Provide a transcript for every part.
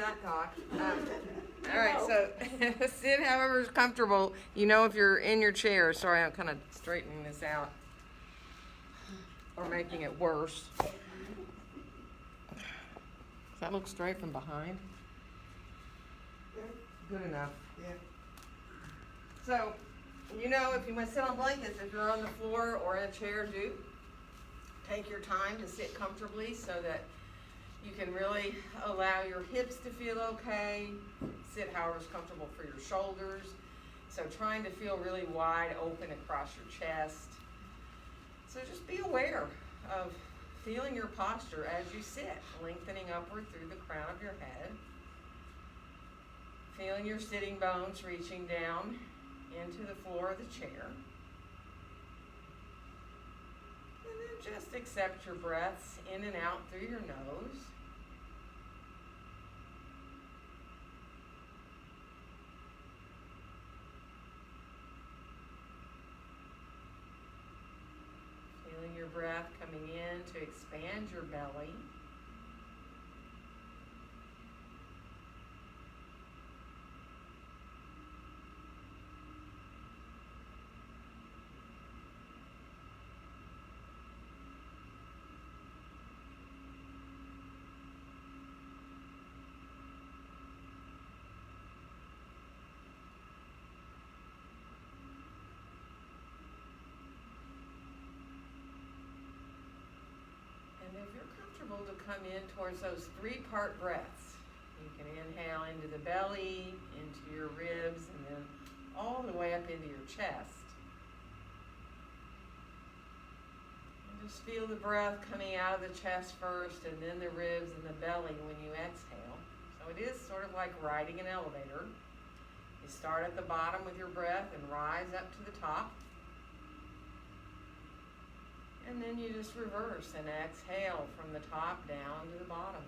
that talk. All right, so sit however is comfortable. You know, if you're in your chair. Sorry, I'm kind of straightening this out or making it worse. Does that look straight from behind? Good enough. Yeah. So, you know, if you want to sit on blankets, if you're on the floor or in a chair, do take your time to sit comfortably so that you can really allow your hips to feel okay. Sit however's comfortable for your shoulders. So trying to feel really wide open across your chest. So just be aware of feeling your posture as you sit, lengthening upward through the crown of your head. Feeling your sitting bones reaching down into the floor of the chair. And then just accept your breaths in and out through your nose. Feeling your breath coming in to expand your belly. And if you're comfortable to come in towards those 3-part breaths, you can inhale into the belly, into your ribs, and then all the way up into your chest. And just feel the breath coming out of the chest first, and then the ribs and the belly when you exhale. So it is sort of like riding an elevator. You start at the bottom with your breath and rise up to the top. And then you just reverse and exhale from the top down to the bottom.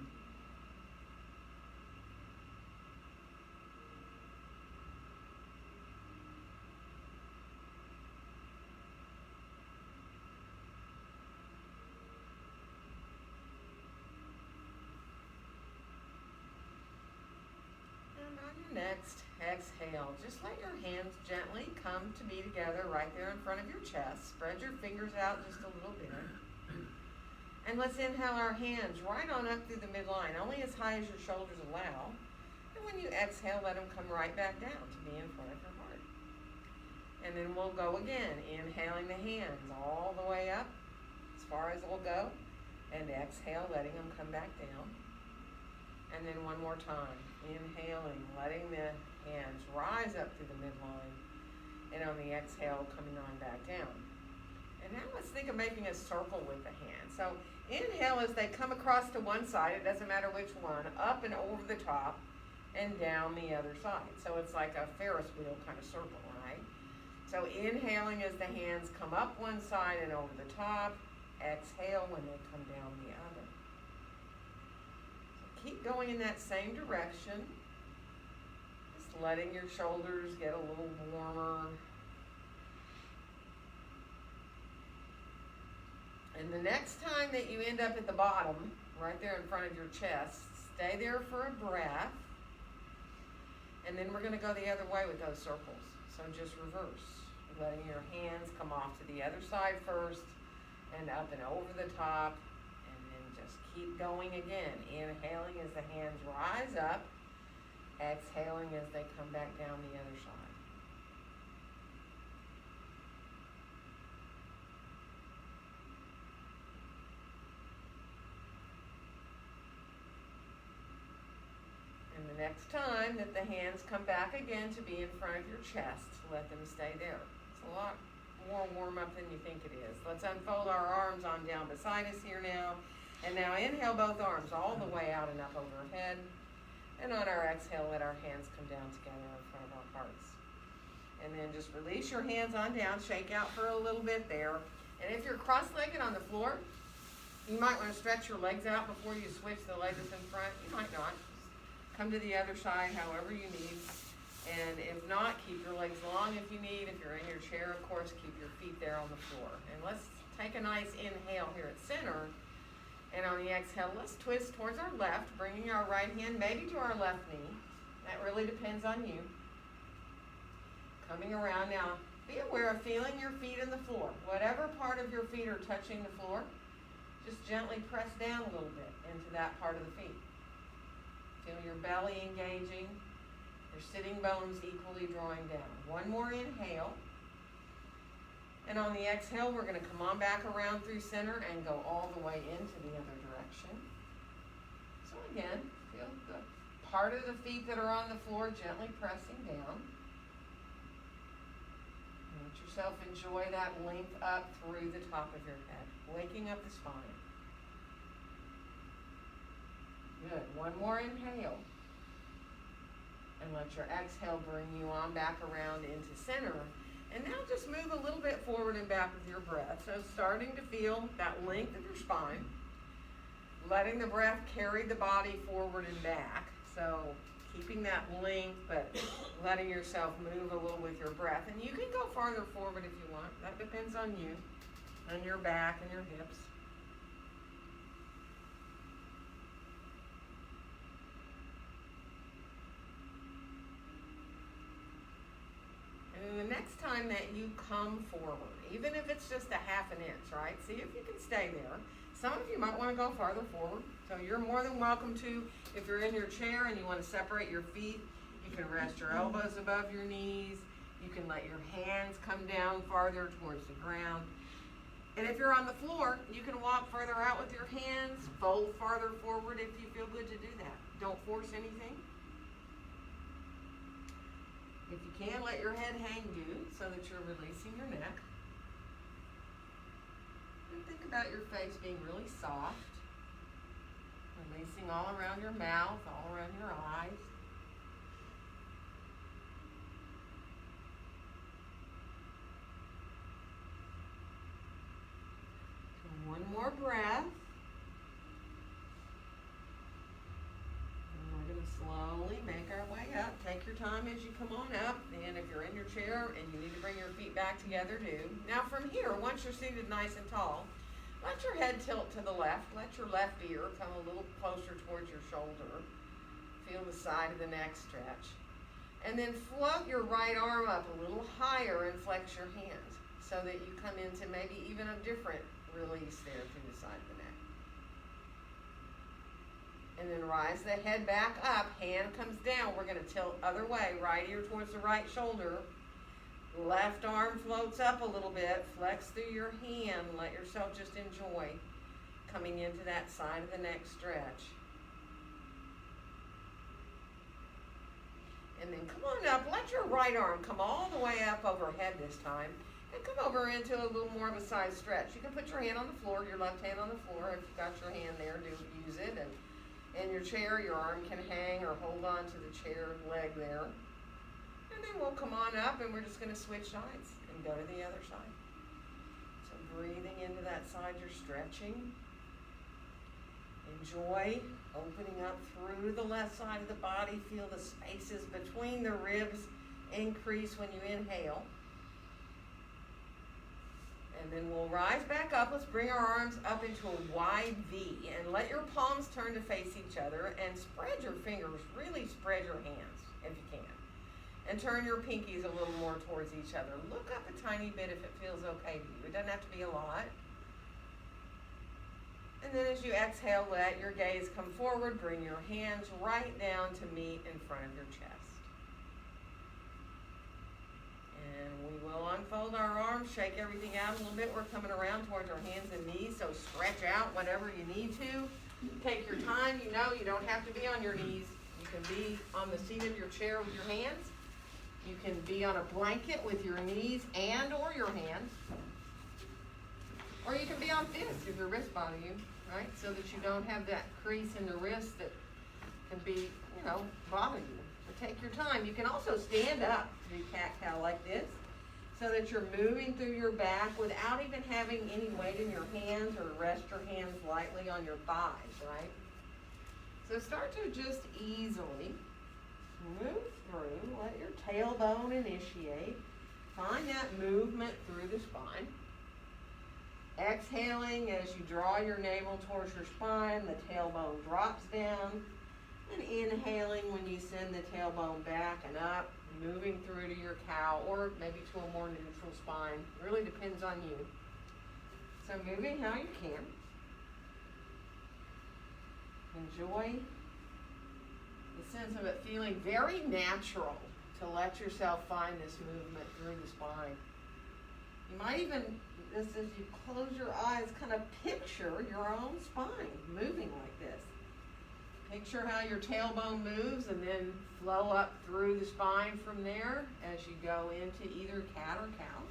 And on your next exhale, just let your hands gently come to be together right there in front of your chest. Spread your fingers out just a little bit. And let's inhale our hands right on up through the midline, only as high as your shoulders allow. And when you exhale, let them come right back down to be in front of your heart. And then we'll go again, inhaling the hands all the way up as far as they'll go. And exhale, letting them come back down. And then one more time, inhaling, letting the hands rise up through the midline, and on the exhale, coming on back down. And now let's think of making a circle with the hands. So inhale as they come across to one side, it doesn't matter which one, up and over the top, and down the other side. So it's like a Ferris wheel kind of circle, right? So inhaling as the hands come up one side and over the top, exhale when they come down the other. Keep going in that same direction. Just letting your shoulders get a little warmer. And the next time that you end up at the bottom, right there in front of your chest, stay there for a breath. And then we're going to go the other way with those circles. So just reverse. Letting your hands come off to the other side first and up and over the top. Just keep going again, inhaling as the hands rise up, exhaling as they come back down the other side. And the next time that the hands come back again to be in front of your chest, let them stay there. It's a lot more warm up than you think it is. Let's unfold our arms on down beside us here now. And now inhale both arms all the way out and up overhead. And on our exhale, let our hands come down together in front of our hearts. And then just release your hands on down, shake out for a little bit there. And if you're cross-legged on the floor, you might want to stretch your legs out before you switch the legs in front. You might not. Just come to the other side however you need. And if not, keep your legs long if you need. If you're in your chair, of course, keep your feet there on the floor. And let's take a nice inhale here at center. And on the exhale, let's twist towards our left, bringing our right hand maybe to our left knee. That really depends on you. Coming around now, be aware of feeling your feet in the floor. Whatever part of your feet are touching the floor, just gently press down a little bit into that part of the feet. Feel your belly engaging, your sitting bones equally drawing down. One more inhale. And on the exhale, we're going to come on back around through center and go all the way into the other direction. So again, feel the part of the feet that are on the floor gently pressing down. Let yourself enjoy that length up through the top of your head, waking up the spine. Good. One more inhale. And let your exhale bring you on back around into center. And now just move a little bit forward and back with your breath. So starting to feel that length of your spine. Letting the breath carry the body forward and back. So keeping that length, but letting yourself move a little with your breath. And you can go farther forward if you want. That depends on you, on your back and your hips. And the next time that you come forward, even if it's just a half an inch, right? See if you can stay there. Some of you might want to go farther forward. So you're more than welcome to, if you're in your chair and you want to separate your feet, you can rest your elbows above your knees. You can let your hands come down farther towards the ground. And if you're on the floor, you can walk further out with your hands, fold farther forward if you feel good to do that. Don't force anything. If you can, let your head hang due so that you're releasing your neck. And think about your face being really soft. Releasing all around your mouth, all around your eyes. And one more breath. Slowly make our way up. Take your time as you come on up. And if you're in your chair and you need to bring your feet back together, do. Now from here, once you're seated nice and tall, let your head tilt to the left. Let your left ear come a little closer towards your shoulder. Feel the side of the neck stretch. And then float your right arm up a little higher and flex your hands so that you come into maybe even a different release there through the side of the neck. And then rise the head back up, hand comes down. We're going to tilt other way, right ear towards the right shoulder. Left arm floats up a little bit, flex through your hand. Let yourself just enjoy coming into that side of the neck stretch. And then come on up, let your right arm come all the way up overhead this time. And come over into a little more of a side stretch. You can put your hand on the floor, your left hand on the floor. If you've got your hand there, use it. And in your chair, your arm can hang or hold on to the chair leg there. And then we'll come on up and we're just going to switch sides and go to the other side. So breathing into that side, you're stretching. Enjoy opening up through the left side of the body. Feel the spaces between the ribs increase when you inhale. And then we'll rise back up. Let's bring our arms up into a wide V and let your palms turn to face each other and spread your fingers. Really spread your hands if you can. And turn your pinkies a little more towards each other. Look up a tiny bit if it feels okay to you. It doesn't have to be a lot. And then as you exhale, let your gaze come forward. Bring your hands right down to meet in front of your chest. And we will unfold our arms, shake everything out a little bit. We're coming around towards our hands and knees, so stretch out whatever you need to. Take your time. You know you don't have to be on your knees. You can be on the seat of your chair with your hands. You can be on a blanket with your knees and or your hands. Or you can be on fists if your wrists bother you, right? So that you don't have that crease in the wrist that can be, bother you. But take your time. You can also stand up to do cat-cow like this so that you're moving through your back without even having any weight in your hands, or rest your hands lightly on your thighs, right? So start to just easily move through. Let your tailbone initiate. Find that movement through the spine. Exhaling as you draw your navel towards your spine, the tailbone drops down. And inhaling when you send the tailbone back and up, moving through to your cow or maybe to a more neutral spine. It really depends on you. So moving how you can. Enjoy the sense of it feeling very natural to let yourself find this movement through the spine. You might even, just as you close your eyes, kind of picture your own spine moving like this. Picture how your tailbone moves and then flow up through the spine from there as you go into either cat or cow.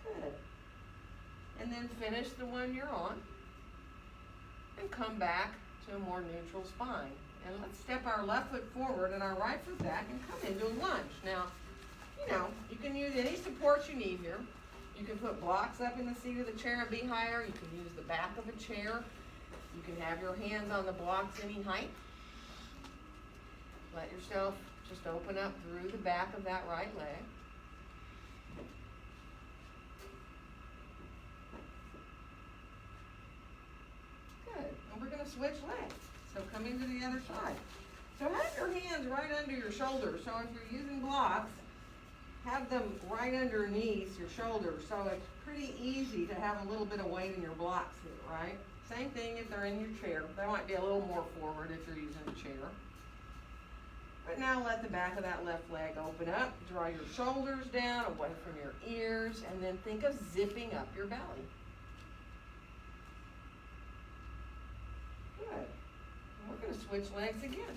Good. And then finish the one you're on and come back to a more neutral spine. And let's step our left foot forward and our right foot back and come into a lunge. Now, you can use any supports you need here. You can put blocks up in the seat of the chair and be higher. You can use the back of a chair. You can have your hands on the blocks any height. Let yourself just open up through the back of that right leg. Good. And we're going to switch legs. So coming to the other side. So have your hands right under your shoulders. So if you're using blocks, have them right underneath your shoulders. So it's pretty easy to have a little bit of weight in your blocks here, right? Same thing if they're in your chair. They might be a little more forward if you're using a chair. But now let the back of that left leg open up. Draw your shoulders down away from your ears, and then think of zipping up your belly. Good. And we're going to switch legs again.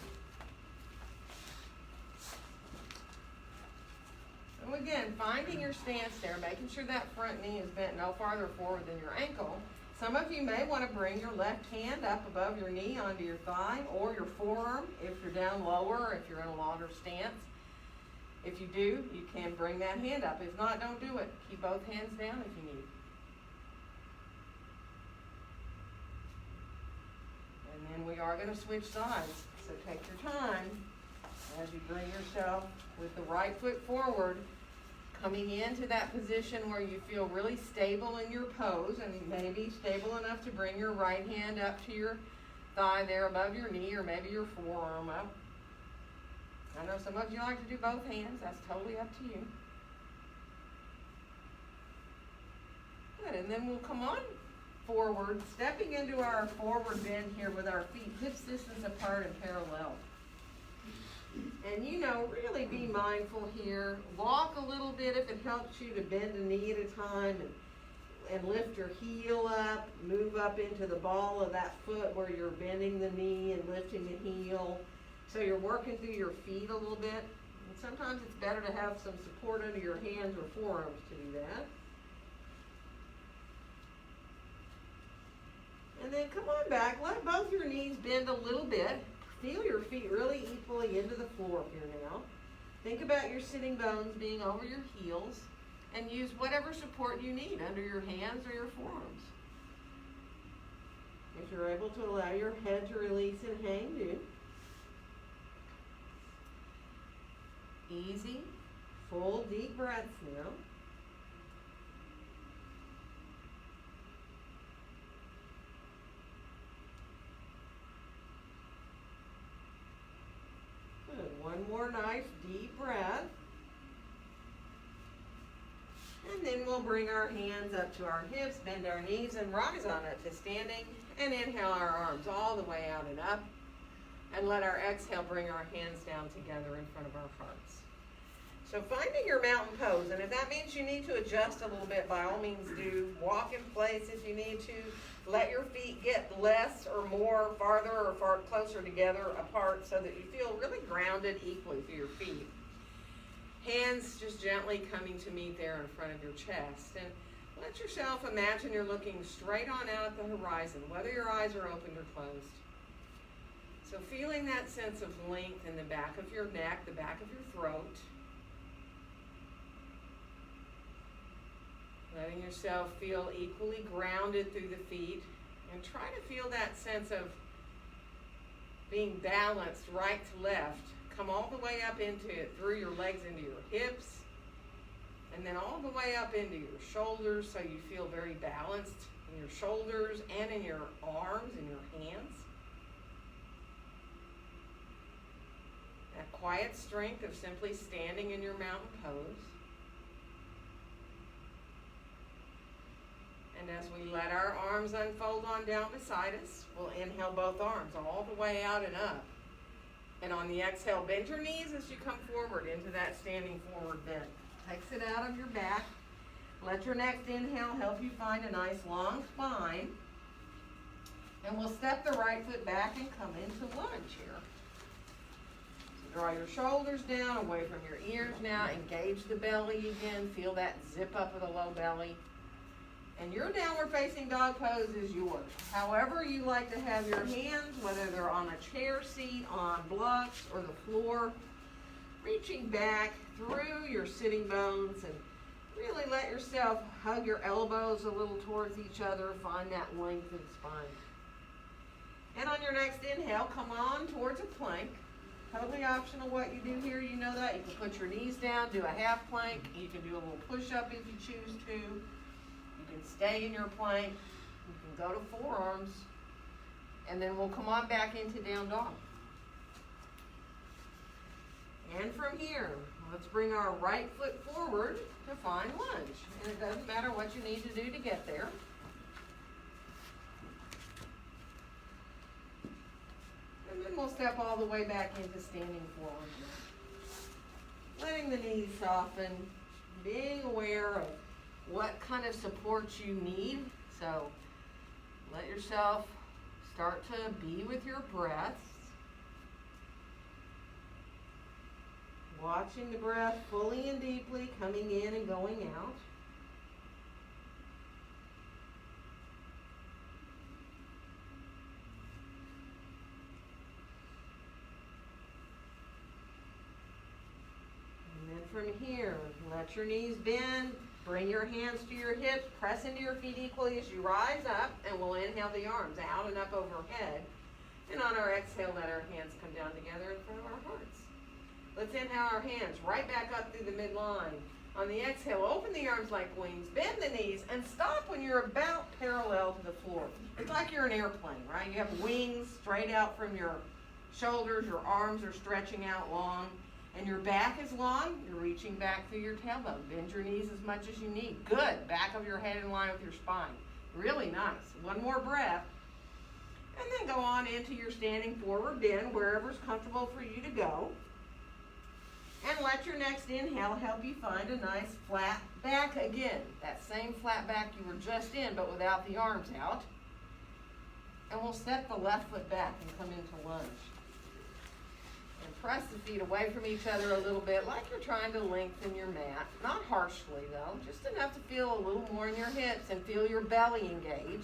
So again, finding your stance there, making sure that front knee is bent no farther forward than your ankle. Some of you may want to bring your left hand up above your knee onto your thigh or your forearm if you're down lower or if you're in a longer stance. If you do, you can bring that hand up. If not, don't do it. Keep both hands down if you need. And then we are going to switch sides. So take your time as you bring yourself with the right foot forward, coming into that position where you feel really stable in your pose and maybe stable enough to bring your right hand up to your thigh there above your knee or maybe your forearm up. I know some of you like to do both hands. That's totally up to you. Good, and then we'll come on forward, stepping into our forward bend here with our feet hip distance apart and parallel. And really be mindful here. Walk a little bit if it helps you to bend a knee at a time and lift your heel up. Move up into the ball of that foot where you're bending the knee and lifting the heel. So you're working through your feet a little bit. And sometimes it's better to have some support under your hands or forearms to do that. And then come on back. Let both your knees bend a little bit. Feel your feet really equally into the floor here now. Think about your sitting bones being over your heels and use whatever support you need under your hands or your forearms. If you're able to allow your head to release and hang, do. Easy, full, deep breaths now. One more nice deep breath. And then we'll bring our hands up to our hips, bend our knees, and rise on it to standing. And inhale our arms all the way out and up. And let our exhale bring our hands down together in front of our hearts. So finding your mountain pose, and if that means you need to adjust a little bit, by all means do. Walk in place if you need to. Let your feet get less or more, farther or far closer together apart so that you feel really grounded equally through your feet. Hands just gently coming to meet there in front of your chest. And let yourself imagine you're looking straight on out at the horizon, whether your eyes are open or closed. So feeling that sense of length in the back of your neck, the back of your throat. Letting yourself feel equally grounded through the feet, and try to feel that sense of being balanced right to left. Come all the way up into it, through your legs into your hips, And then all the way up into your shoulders so you feel very balanced in your shoulders and in your arms and your hands. That quiet strength of simply standing in your mountain pose. And as we let our arms unfold on down beside us, we'll inhale both arms all the way out and up. And on the exhale, bend your knees as you come forward into that standing forward bend. Takes it out of your back. Let your next inhale help you find a nice long spine. And we'll step the right foot back and come into lunge here. So draw your shoulders down, away from your ears now. Engage the belly again. Feel that zip up of the low belly. And your downward facing dog pose is yours. However you like to have your hands, whether they're on a chair seat, on blocks, or the floor, reaching back through your sitting bones and really let yourself hug your elbows a little towards each other. Find that length in the spine. And on your next inhale, come on towards a plank. Totally optional what you do here. You know that. You can put your knees down, do a half plank. You can do a little push-up if you choose to. You can stay in your plank. You can go to forearms. And then we'll come on back into down dog. And from here, let's bring our right foot forward to find lunge. And it doesn't matter what you need to do to get there. And then we'll step all the way back into standing forward. Letting the knees soften, being aware of what kind of support you need. So let yourself start to be with your breath. Watching the breath fully and deeply coming in and going out. And then from here, let your knees bend. Bring your hands to your hips. Press into your feet equally as you rise up. And we'll inhale the arms out and up overhead. And on our exhale, let our hands come down together in front of our hearts. Let's inhale our hands right back up through the midline. On the exhale, open the arms like wings, bend the knees, and stop when you're about parallel to the floor. It's like you're an airplane, right? You have wings straight out from your shoulders, your arms are stretching out long, and your back is long. You're reaching back through your tailbone. Bend your knees as much as you need. Good. Back of your head in line with your spine. Really nice. One more breath. And then go on into your standing forward bend, wherever's comfortable for you to go. And let your next inhale help you find a nice flat back again. That same flat back you were just in, but without the arms out. And we'll step the left foot back and come into lunge. And press the feet away from each other a little bit, like you're trying to lengthen your mat. Not harshly, though. Just enough to feel a little more in your hips and feel your belly engage.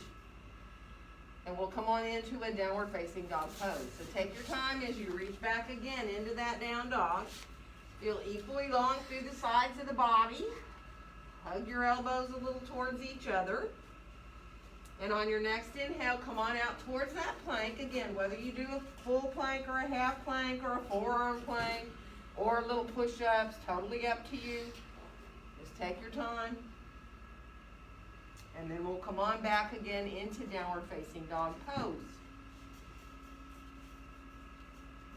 And we'll come on into a downward facing dog pose. So take your time as you reach back again into that down dog. Feel equally long through the sides of the body. Hug your elbows a little towards each other. And on your next inhale, come on out towards that plank. Again, whether you do a full plank or a half plank or a forearm plank or little push-ups, totally up to you. Just take your time. And then we'll come on back again into downward facing dog pose.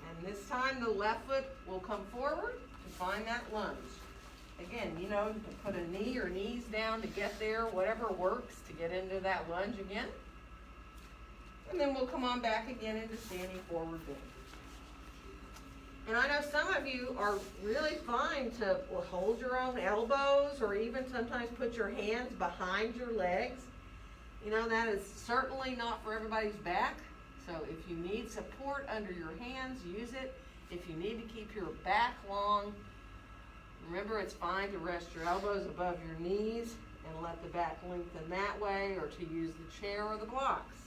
And this time the left foot will come forward to find that lunge. Again, you know, you can put a knee or knees down to get there, whatever works to get into that lunge again. And then we'll come on back again into standing forward bend. And I know some of you are really fine to hold your own elbows or even sometimes put your hands behind your legs. You know, that is certainly not for everybody's back. So if you need support under your hands, use it. If you need to keep your back long, remember it's fine to rest your elbows above your knees and let the back lengthen that way, or to use the chair or the blocks.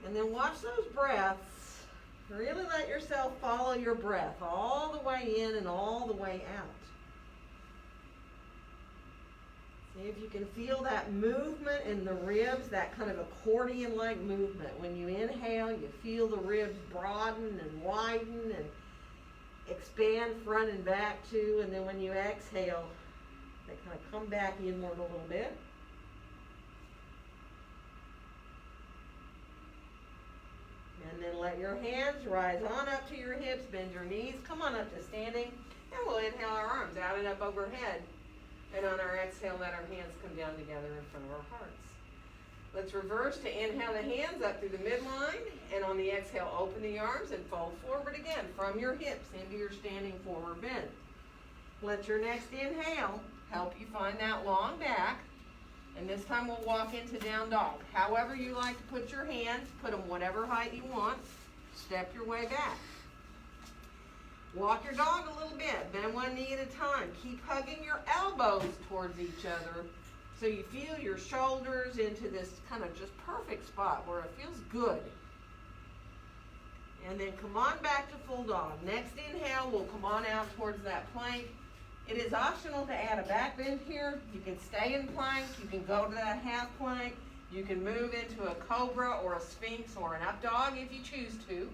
And then watch those breaths. Really let yourself follow your breath all the way in and all the way out. See if you can feel that movement in the ribs, that kind of accordion-like movement. When you inhale, you feel the ribs broaden and widen and expand front and back too. And then when you exhale, They kind of come back inward a little bit. And then let your hands rise on up to your hips, bend your knees, come on up to standing, and we'll inhale our arms out and up overhead. And on our exhale, let our hands come down together in front of our hearts. Let's reverse to inhale the hands up through the midline, and on the exhale, open the arms and fold forward again from your hips into your standing forward bend. Let your next inhale help you find that long back, and this time we'll walk into down dog. However you like to put your hands, put them whatever height you want. Step your way back. Walk your dog a little bit, bend one knee at a time. Keep hugging your elbows towards each other so you feel your shoulders into this kind of just perfect spot where it feels good. And then come on back to full dog. Next inhale, we'll come on out towards that plank. It is optional to add a back bend here. You can stay in plank, you can go to that half plank, you can move into a cobra or a sphinx or an up dog if you choose to.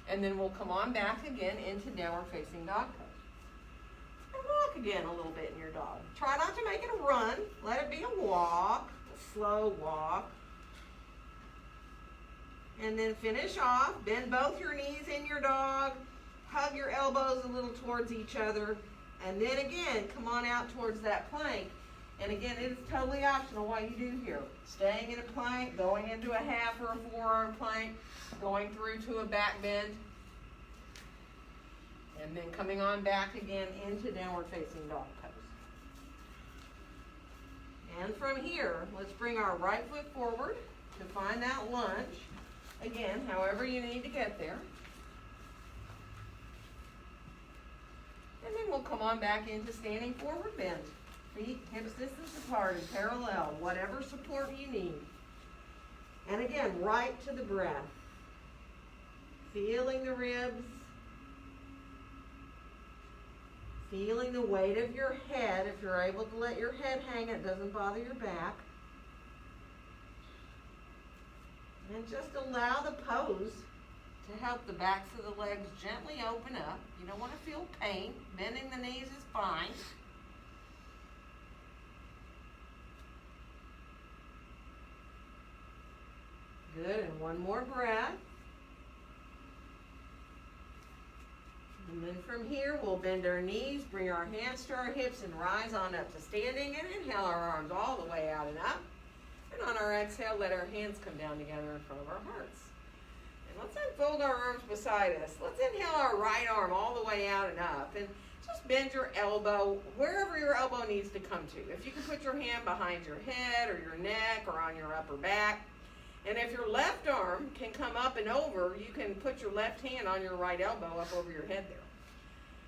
And then we'll come on back again into downward facing dog pose. And walk again a little bit in your dog. Try not to make it a run. Let it be a walk, a slow walk. And then finish off. Bend both your knees in your dog. Hug your elbows a little towards each other. And then again, come on out towards that plank. And again, it is totally optional what you do here. Staying in a plank, going into a half or a forearm plank, going through to a back bend, and then coming on back again into downward facing dog pose. And from here, let's bring our right foot forward to find that lunge. Again, however you need to get there. And then we'll come on back into standing forward bend. Feet hips distance apart and parallel, whatever support you need. And again, right to the breath. Feeling the ribs. Feeling the weight of your head. If you're able to let your head hang, it doesn't bother your back. And just allow the pose to help the backs of the legs gently open up. You don't want to feel pain. Bending the knees is fine. Good, and one more breath. And then from here, we'll bend our knees, bring our hands to our hips, and rise on up to standing, and inhale our arms all the way out and up. And on our exhale, let our hands come down together in front of our hearts. And let's unfold our arms beside us. Let's inhale our right arm all the way out and up, and just bend your elbow wherever your elbow needs to come to. If you can put your hand behind your head or your neck or on your upper back. And if your left arm can come up and over, you can put your left hand on your right elbow up over your head there.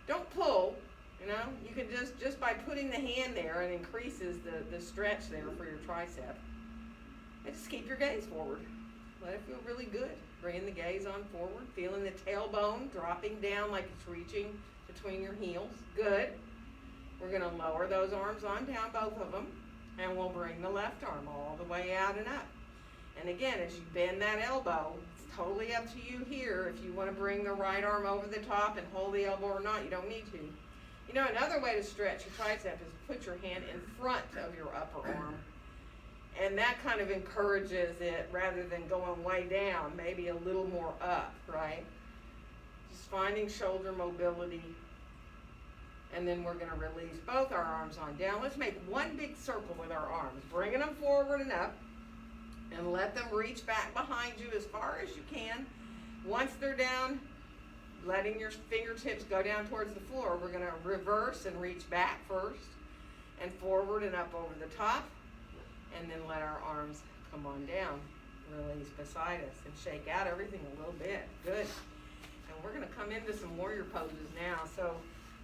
Don't pull, you know. You can just by putting the hand there, it increases the stretch there for your tricep. And just keep your gaze forward. Let it feel really good. Bringing the gaze on forward, feeling the tailbone dropping down like it's reaching between your heels. Good. We're going to lower those arms on down, both of them, and we'll bring the left arm all the way out and up. And again, as you bend that elbow, it's totally up to you here. If you want to bring the right arm over the top and hold the elbow or not, you don't need to. You know, another way to stretch your tricep is to put your hand in front of your upper arm. And that kind of encourages it rather than going way down, maybe a little more up, right? Just finding shoulder mobility. And then we're going to release both our arms on down. Let's make one big circle with our arms, bringing them forward and up. And let them reach back behind you as far as you can. Once they're down, letting your fingertips go down towards the floor, we're going to reverse and reach back first and forward and up over the top. And then let our arms come on down. Release beside us and shake out everything a little bit. Good. And we're going to come into some warrior poses now. So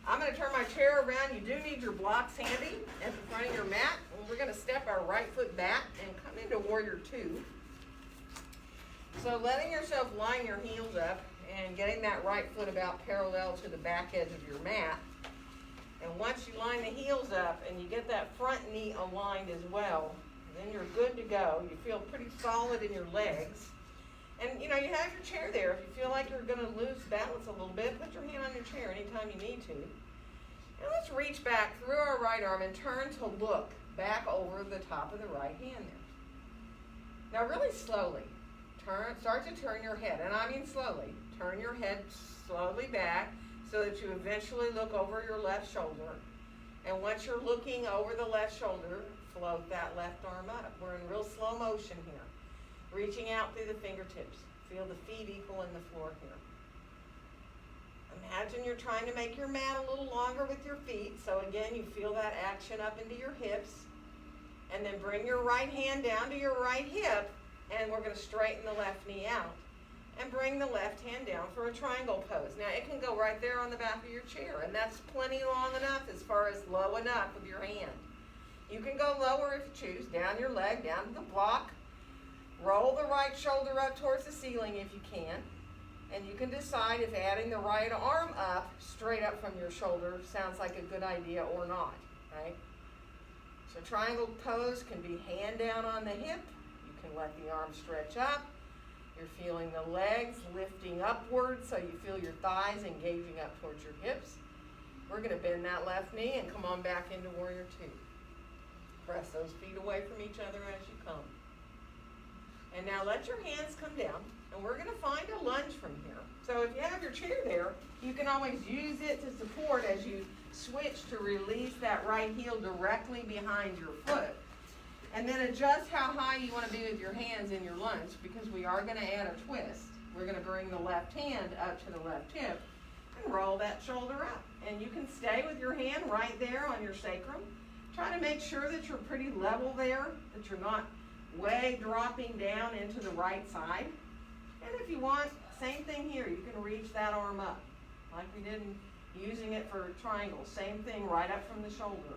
I'm going to turn my chair around. You do need your blocks handy at the front of your mat. And we're going to step our right foot back and come into warrior two. So letting yourself line your heels up and getting that right foot about parallel to the back edge of your mat. And once you line the heels up and you get that front knee aligned as well, then you're good to go. You feel pretty solid in your legs. And, you know, you have your chair there. If you feel like you're going to lose balance a little bit, put your hand on your chair anytime you need to. And let's reach back through our right arm and turn to look back over the top of the right hand there. Now really slowly, start to turn your head, and I mean slowly. Turn your head slowly back so that you eventually look over your left shoulder. And once you're looking over the left shoulder, float that left arm up. We're in real slow motion here. Reaching out through the fingertips. Feel the feet equal in the floor here. Imagine you're trying to make your mat a little longer with your feet. So again, you feel that action up into your hips. And then bring your right hand down to your right hip. And we're going to straighten the left knee out. And bring the left hand down for a triangle pose. Now it can go right there on the back of your chair. And that's plenty long enough as far as low enough with your hand. You can go lower if you choose. Down your leg, down to the block. Roll the right shoulder up towards the ceiling if you can. And you can decide if adding the right arm up, straight up from your shoulder, sounds like a good idea or not, right? So triangle pose can be hand down on the hip. You can let the arm stretch up. You're feeling the legs lifting upward, so you feel your thighs engaging up towards your hips. We're going to bend that left knee and come on back into Warrior Two. Press those feet away from each other as you come. And now let your hands come down, and we're going to find a lunge from here. So if you have your chair there, you can always use it to support as you switch to release that right heel directly behind your foot. And then adjust how high you want to be with your hands in your lunge, because we are going to add a twist. We're going to bring the left hand up to the left hip and roll that shoulder up. And you can stay with your hand right there on your sacrum. Try to make sure that you're pretty level there, that you're not way dropping down into the right side. And if you want, same thing here. You can reach that arm up like we did using it for triangles. Same thing right up from the shoulder.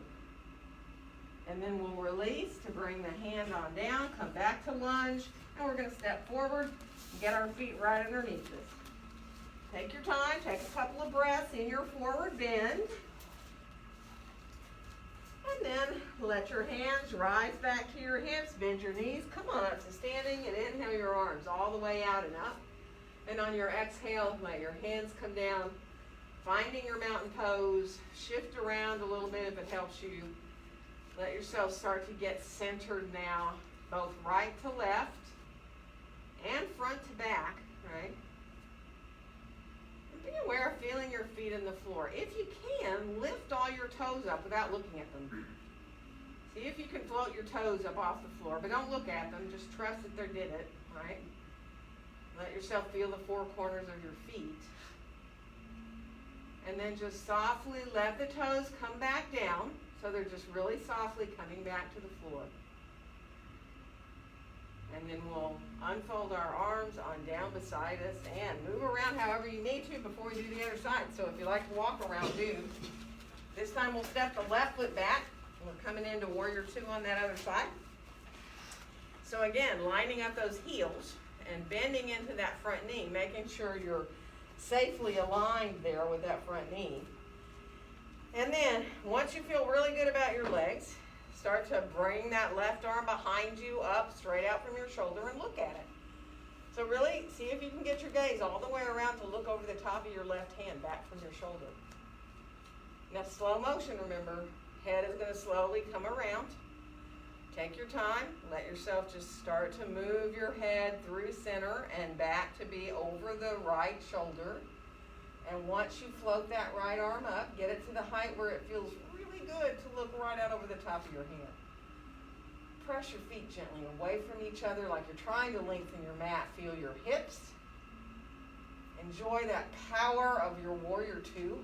And then we'll release to bring the hand on down, come back to lunge, and we're going to step forward and get our feet right underneath us. Take your time, take a couple of breaths in your forward bend. And then let your hands rise back to your hips, bend your knees, come on up to standing, and inhale your arms all the way out and up. And on your exhale, let your hands come down, finding your mountain pose. Shift around a little bit if it helps you. Let yourself start to get centered now, both right to left and front to back, right? And be aware of feeling your feet in the floor. If you can, lift all your toes up without looking at them. See if you can float your toes up off the floor, but don't look at them. Just trust that they did it, right? Let yourself feel the four corners of your feet. And then just softly let the toes come back down. So they're just really softly coming back to the floor. And then we'll unfold our arms on down beside us and move around however you need to before we do the other side. So if you like to walk around, do. This time we'll step the left foot back. We're coming into Warrior Two on that other side. So again, lining up those heels and bending into that front knee, making sure you're safely aligned there with that front knee. And then, once you feel really good about your legs, start to bring that left arm behind you up, straight out from your shoulder, and look at it. So really, see if you can get your gaze all the way around to look over the top of your left hand, back from your shoulder. Now, slow motion, remember, head is going to slowly come around. Take your time. Let yourself just start to move your head through center and back to be over the right shoulder. And once you float that right arm up, get it to the height where it feels really good to look right out over the top of your hand. Press your feet gently away from each other like you're trying to lengthen your mat. Feel your hips. Enjoy that power of your Warrior Two.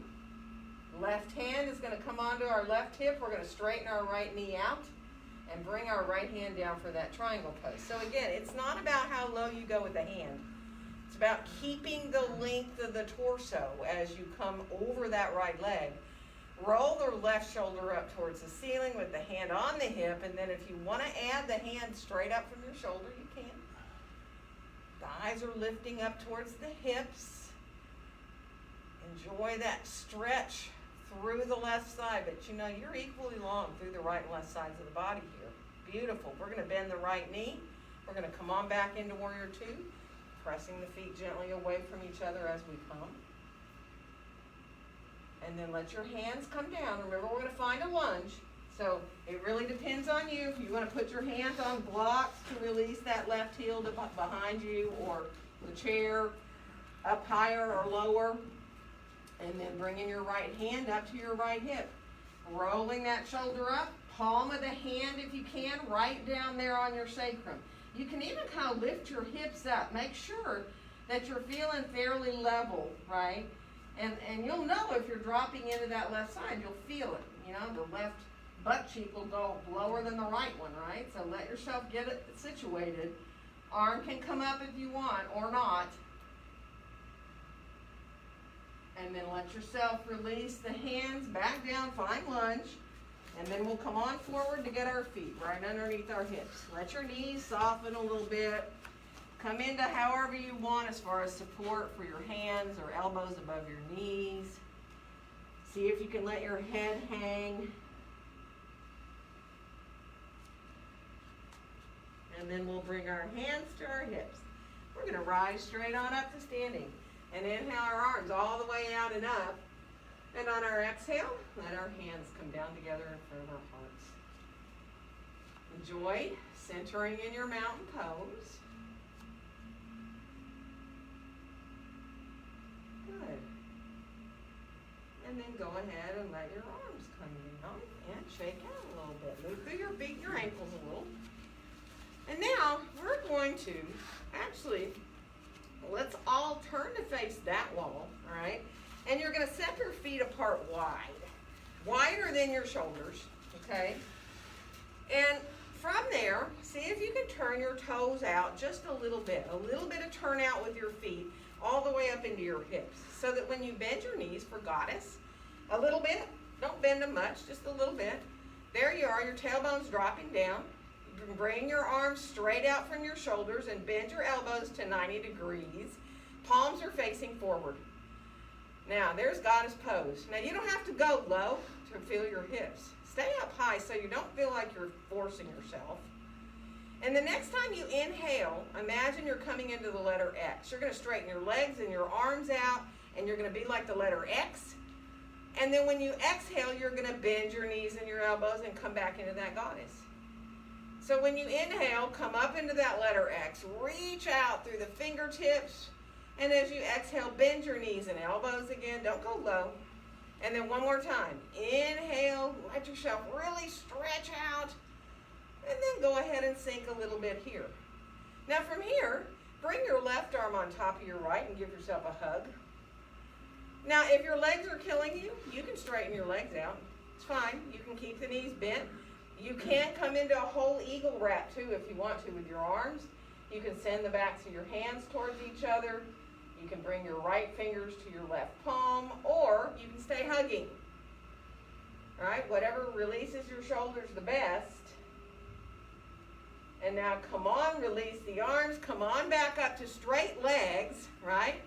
Left hand is going to come onto our left hip. We're going to straighten our right knee out and bring our right hand down for that triangle pose. So again, it's not about how low you go with the hand. It's about keeping the length of the torso as you come over that right leg. Roll the left shoulder up towards the ceiling with the hand on the hip, and then if you want to add the hand straight up from your shoulder, you can. The eyes are lifting up towards the hips. Enjoy that stretch through the left side, but you know you're equally long through the right and left sides of the body here. Beautiful. We're going to bend the right knee. We're going to come on back into Warrior Two. Pressing the feet gently away from each other as we come. And then let your hands come down. Remember, we're going to find a lunge. So it really depends on you. If you want to put your hands on blocks to release that left heel behind you, or the chair up higher or lower. And then bringing your right hand up to your right hip. Rolling that shoulder up. Palm of the hand, if you can, right down there on your sacrum. You can even kind of lift your hips up. Make sure that you're feeling fairly level, right? And you'll know if you're dropping into that left side, you'll feel it. You know, the left butt cheek will go lower than the right one, right? So let yourself get it situated. Arm can come up if you want or not. And then let yourself release the hands back down, find lunge. And then we'll come on forward to get our feet right underneath our hips. Let your knees soften a little bit. Come into however you want as far as support for your hands or elbows above your knees. See if you can let your head hang. And then we'll bring our hands to our hips. We're going to rise straight on up to standing. And inhale our arms all the way out and up. And on our exhale, let our hands come down together in front of our hearts. Enjoy centering in your mountain pose. Good. And then go ahead and let your arms come down and shake out a little bit. Move through your feet and your ankles a little. And now we're going to let's all turn to face that wall, all right? And you're going to set your feet apart wide, wider than your shoulders, okay? And from there, see if you can turn your toes out just a little bit of turn out with your feet all the way up into your hips, so that when you bend your knees for goddess, a little bit, don't bend them much, just a little bit. There you are, your tailbone's dropping down. You can bring your arms straight out from your shoulders and bend your elbows to 90 degrees. Palms are facing forward. Now, there's goddess pose. Now, you don't have to go low to feel your hips. Stay up high so you don't feel like you're forcing yourself. And the next time you inhale, imagine you're coming into the letter X. You're going to straighten your legs and your arms out, and you're going to be like the letter X. And then when you exhale, you're going to bend your knees and your elbows and come back into that goddess. So when you inhale, come up into that letter X. Reach out through the fingertips. And as you exhale, bend your knees and elbows again. Don't go low. And then one more time. Inhale. Let yourself really stretch out. And then go ahead and sink a little bit here. Now from here, bring your left arm on top of your right and give yourself a hug. Now if your legs are killing you, you can straighten your legs out. It's fine. You can keep the knees bent. You can come into a whole eagle wrap too if you want to with your arms. You can send the backs of your hands towards each other. You can bring your right fingers to your left palm, or you can stay hugging. All right, whatever releases your shoulders the best. And now come on, release the arms. Come on back up to straight legs, right?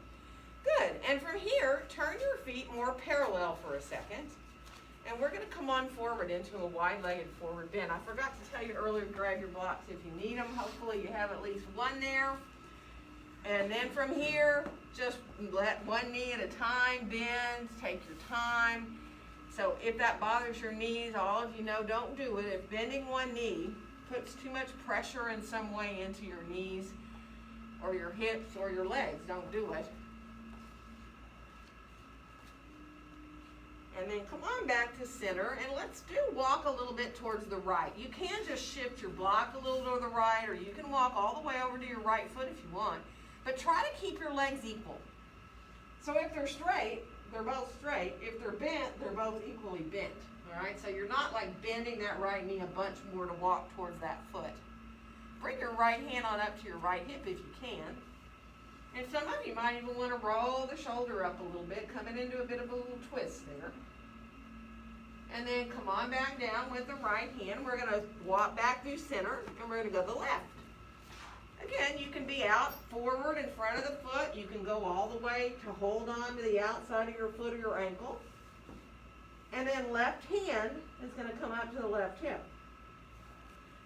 Good. And from here, turn your feet more parallel for a second. And we're going to come on forward into a wide-legged forward bend. I forgot to tell you earlier, grab your blocks if you need them. Hopefully you have at least one there. And then from here, just let one knee at a time bend. Take your time. So if that bothers your knees, all of you know, don't do it. If bending one knee puts too much pressure in some way into your knees or your hips or your legs, don't do it. And then come on back to center, and let's walk a little bit towards the right. You can just shift your block a little to the right, or you can walk all the way over to your right foot if you want. But try to keep your legs equal. So if they're straight, they're both straight. If they're bent, they're both equally bent. All right, so you're not like bending that right knee a bunch more to walk towards that foot. Bring your right hand on up to your right hip if you can. And some of you might even want to roll the shoulder up a little bit, coming into a bit of a little twist there. And then come on back down with the right hand. We're going to walk back through center, and we're going to go to the left. Again, you can be out forward in front of the foot. You can go all the way to hold on to the outside of your foot or your ankle. And then left hand is going to come up to the left hip.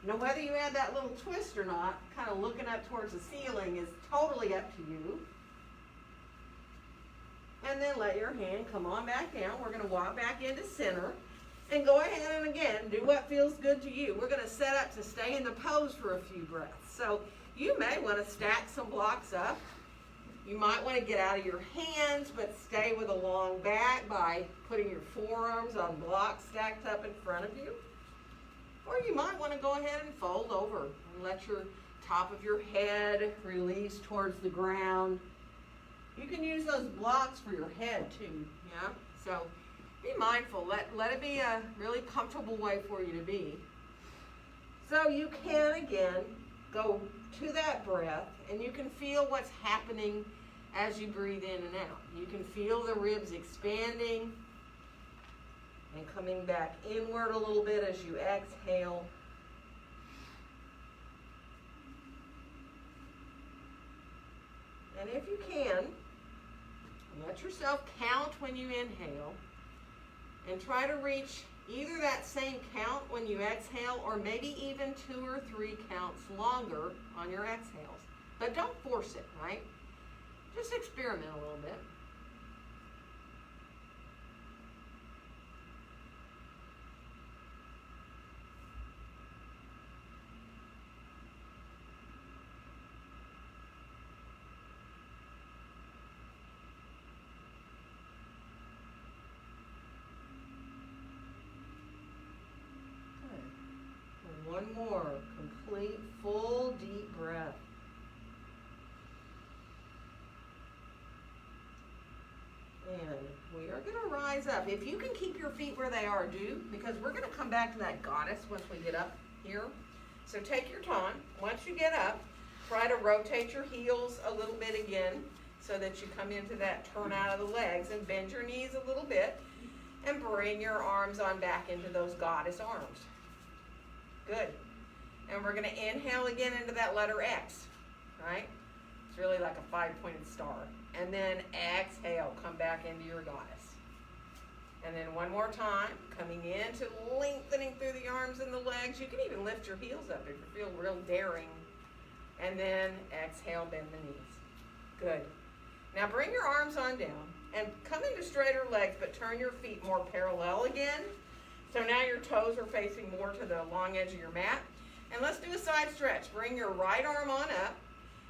Now, whether you add that little twist or not, kind of looking up towards the ceiling, is totally up to you. And and then let your hand come on back down. We're going to walk back into center. And go ahead and again, do what feels good to you. We're going to set up to stay in the pose for a few breaths. So you may want to stack some blocks up. You might want to get out of your hands, but stay with a long back by putting your forearms on blocks stacked up in front of you. Or you might want to go ahead and fold over and let your top of your head release towards the ground. You can use those blocks for your head too, yeah? So be mindful. Let it be a really comfortable way for you to be. So you can, again, go to that breath, and you can feel what's happening as you breathe in and out. You can feel the ribs expanding and coming back inward a little bit as you exhale. And if you can, let yourself count when you inhale. And try to reach either that same count when you exhale or maybe even 2 or 3 counts longer on your exhales. But don't force it, right? Just experiment a little bit. One more complete, full, deep breath. And we are going to rise up. If you can keep your feet where they are, do, because we're going to come back to that goddess once we get up here. So take your time. Once you get up, try to rotate your heels a little bit again so that you come into that turn out of the legs, and bend your knees a little bit and bring your arms on back into those goddess arms. Good. And we're going to inhale again into that letter X, right? It's really like a 5-pointed star. And then exhale, come back into your goddess. And then one more time, coming into lengthening through the arms and the legs. You can even lift your heels up if you feel real daring. And then exhale, bend the knees. Good. Now bring your arms on down and come into straighter legs, but turn your feet more parallel again. So now your toes are facing more to the long edge of your mat. And let's do a side stretch. Bring your right arm on up,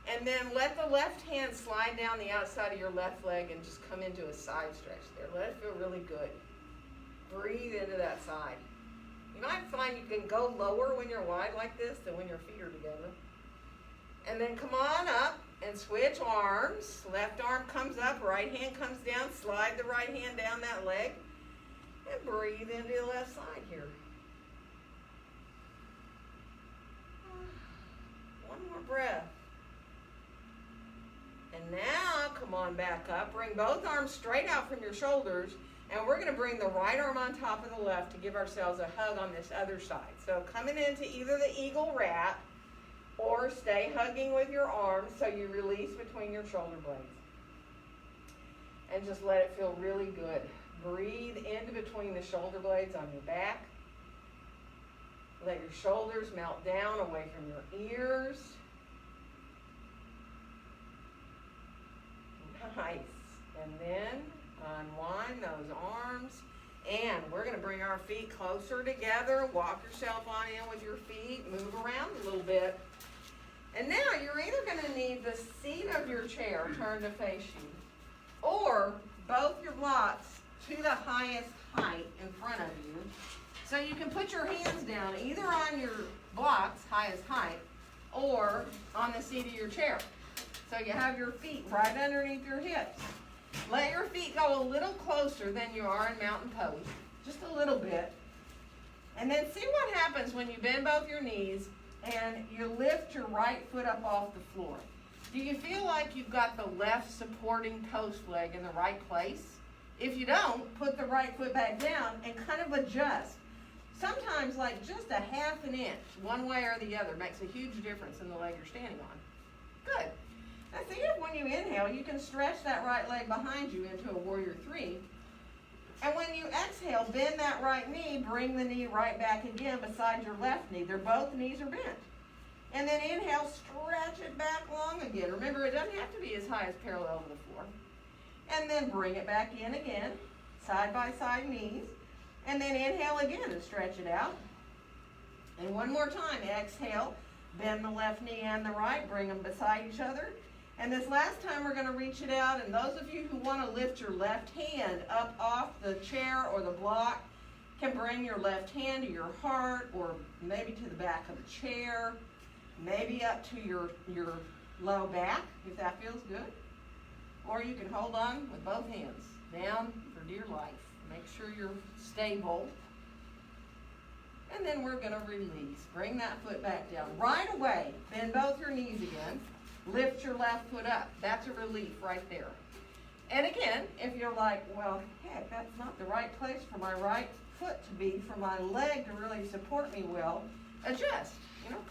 and then let the left hand slide down the outside of your left leg and just come into a side stretch there. Let it feel really good. Breathe into that side. You might find you can go lower when you're wide like this than when your feet are together. And then come on up and switch arms. Left arm comes up, right hand comes down. Slide the right hand down that leg. And breathe into the left side here. One more breath. And now come on back up. Bring both arms straight out from your shoulders. And we're going to bring the right arm on top of the left to give ourselves a hug on this other side. So coming into either the eagle rat or stay hugging with your arms so you release between your shoulder blades. And just let it feel really good. Breathe into between the shoulder blades on your back. Let your shoulders melt down away from your ears. Nice. And then unwind those arms. And we're going to bring our feet closer together. Walk yourself on in with your feet. Move around a little bit. And now you're either going to need the seat of your chair turned to face you, or both your blocks to the highest height in front of you. So you can put your hands down either on your blocks, highest height, or on the seat of your chair. So you have your feet right underneath your hips. Let your feet go a little closer than you are in mountain pose, just a little bit. And then see what happens when you bend both your knees and you lift your right foot up off the floor. Do you feel like you've got the left supporting post leg in the right place? If you don't, put the right foot back down and kind of adjust. Sometimes like just a half an inch, one way or the other, makes a huge difference in the leg you're standing on. Good. Now see if when you inhale, you can stretch that right leg behind you into a warrior 3. And when you exhale, bend that right knee, bring the knee right back again beside your left knee. Both knees are bent. And then inhale, stretch it back long again. Remember, it doesn't have to be as high as parallel to the floor. And then bring it back in again, side by side knees. And then inhale again and stretch it out. And one more time, exhale, bend the left knee and the right, bring them beside each other. And this last time we're going to reach it out, and those of you who want to lift your left hand up off the chair or the block can bring your left hand to your heart or maybe to the back of the chair, maybe up to your low back if that feels good. Or you can hold on with both hands down for dear life. Make sure you're stable. And then we're going to release. Bring that foot back down. Right away, bend both your knees again. Lift your left foot up. That's a relief right there. And again, if you're like, well, heck, that's not the right place for my right foot to be, for my leg to really support me well, adjust.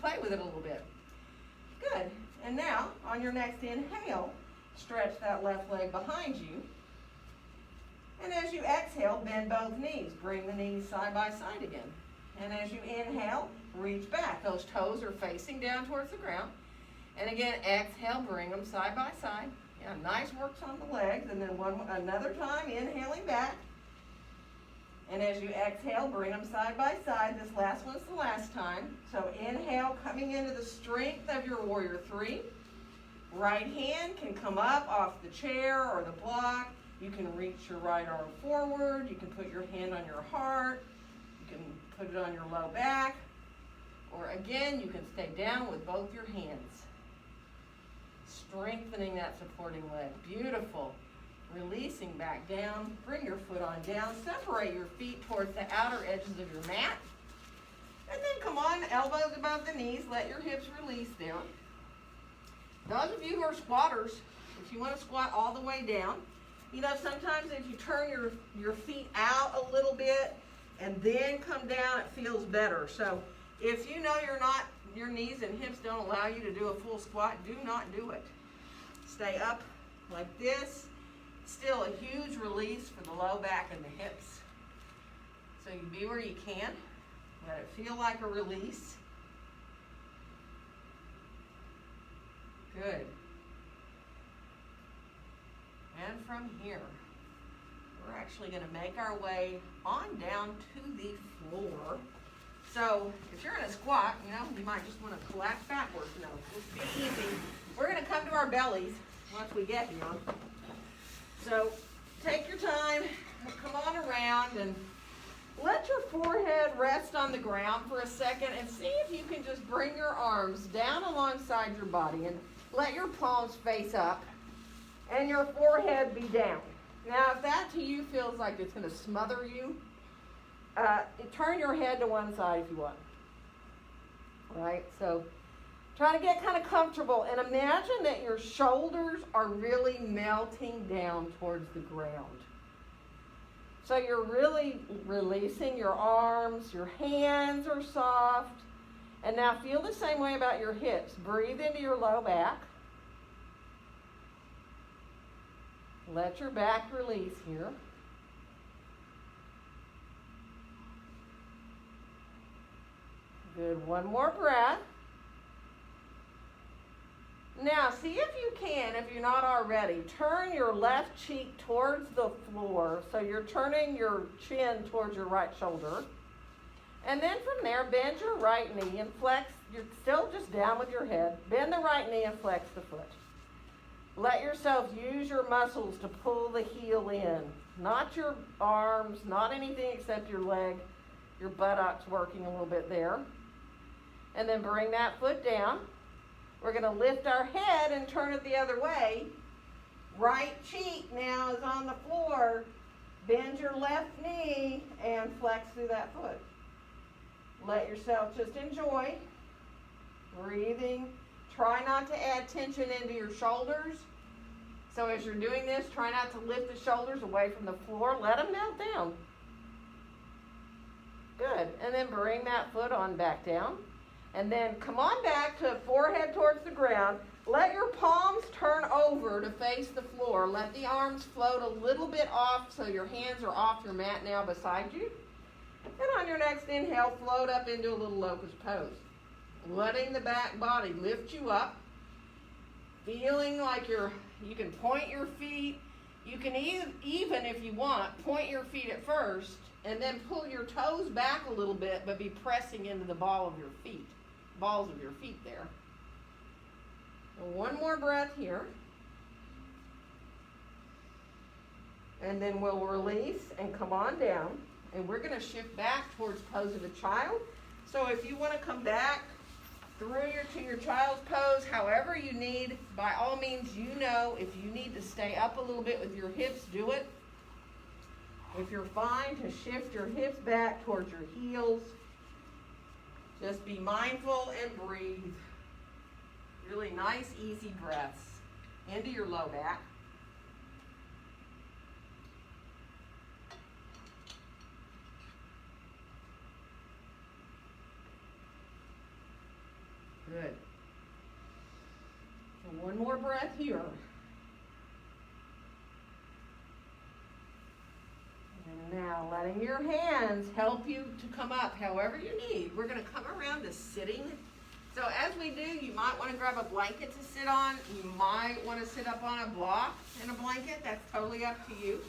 Play with it a little bit. Good. And now, on your next inhale, stretch that left leg behind you. And as you exhale, bend both knees. Bring the knees side by side again. And as you inhale, reach back. Those toes are facing down towards the ground. And again, exhale, bring them side by side. Yeah, nice works on the legs. And then another time, inhaling back. And as you exhale, bring them side by side. This last one's the last time. So inhale, coming into the strength of your warrior three. Right hand can come up off the chair or the block. You can reach your right arm forward. You can put your hand on your heart. You can put it on your low back. Or again, you can stay down with both your hands. Strengthening that supporting leg. Beautiful. Releasing back down. Bring your foot on down. Separate your feet towards the outer edges of your mat. And then come on, elbows above the knees. Let your hips release there. Those of you who are squatters, if you want to squat all the way down, sometimes if you turn your feet out a little bit and then come down, it feels better. So if your knees and hips don't allow you to do a full squat, do not do it. Stay up like this. Still a huge release for the low back and the hips. So you be where you can. Let it feel like a release. Good. And from here, we're actually going to make our way on down to the floor. So if you're in a squat, you might just want to collapse backwards. No, just be easy. We're going to come to our bellies once we get here. So take your time, come on around, and let your forehead rest on the ground for a second and see if you can just bring your arms down alongside your body and let your palms face up and your forehead be down. Now, if that to you feels like it's going to smother you, turn your head to one side if you want. All right, so try to get kind of comfortable and imagine that your shoulders are really melting down towards the ground. So you're really releasing your arms, your hands are soft. And now feel the same way about your hips. Breathe into your low back. Let your back release here. Good, one more breath. Now, see if you can, if you're not already, turn your left cheek towards the floor. So you're turning your chin towards your right shoulder. And then from there, bend your right knee and flex. You're still just down with your head. Bend the right knee and flex the foot. Let yourself use your muscles to pull the heel in. Not your arms, not anything except your leg. Your buttocks working a little bit there. And then bring that foot down. We're going to lift our head and turn it the other way. Right cheek now is on the floor. Bend your left knee and flex through that foot. Let yourself just enjoy. Breathing. Try not to add tension into your shoulders. So as you're doing this, try not to lift the shoulders away from the floor. Let them melt down. Good. And then bring that foot on back down. And then come on back to forehead towards the ground. Let your palms turn over to face the floor. Let the arms float a little bit off so your hands are off your mat now beside you. And on your next inhale, float up into a little locust pose. Letting the back body lift you up. Feeling like you can point your feet. You can even, if you want, point your feet at first and then pull your toes back a little bit, but be pressing into the balls of your feet there. So one more breath here. And then we'll release and come on down. And we're going to shift back towards pose of a child. So if you want to come back to your child's pose, however you need, by all means, if you need to stay up a little bit with your hips, do it. If you're fine to shift your hips back towards your heels, just be mindful and breathe. Really nice, easy breaths into your low back. Good. So one more breath here. And now letting your hands help you to come up however you need. We're going to come around to sitting. So as we do, you might want to grab a blanket to sit on. You might want to sit up on a block in a blanket. That's totally up to you.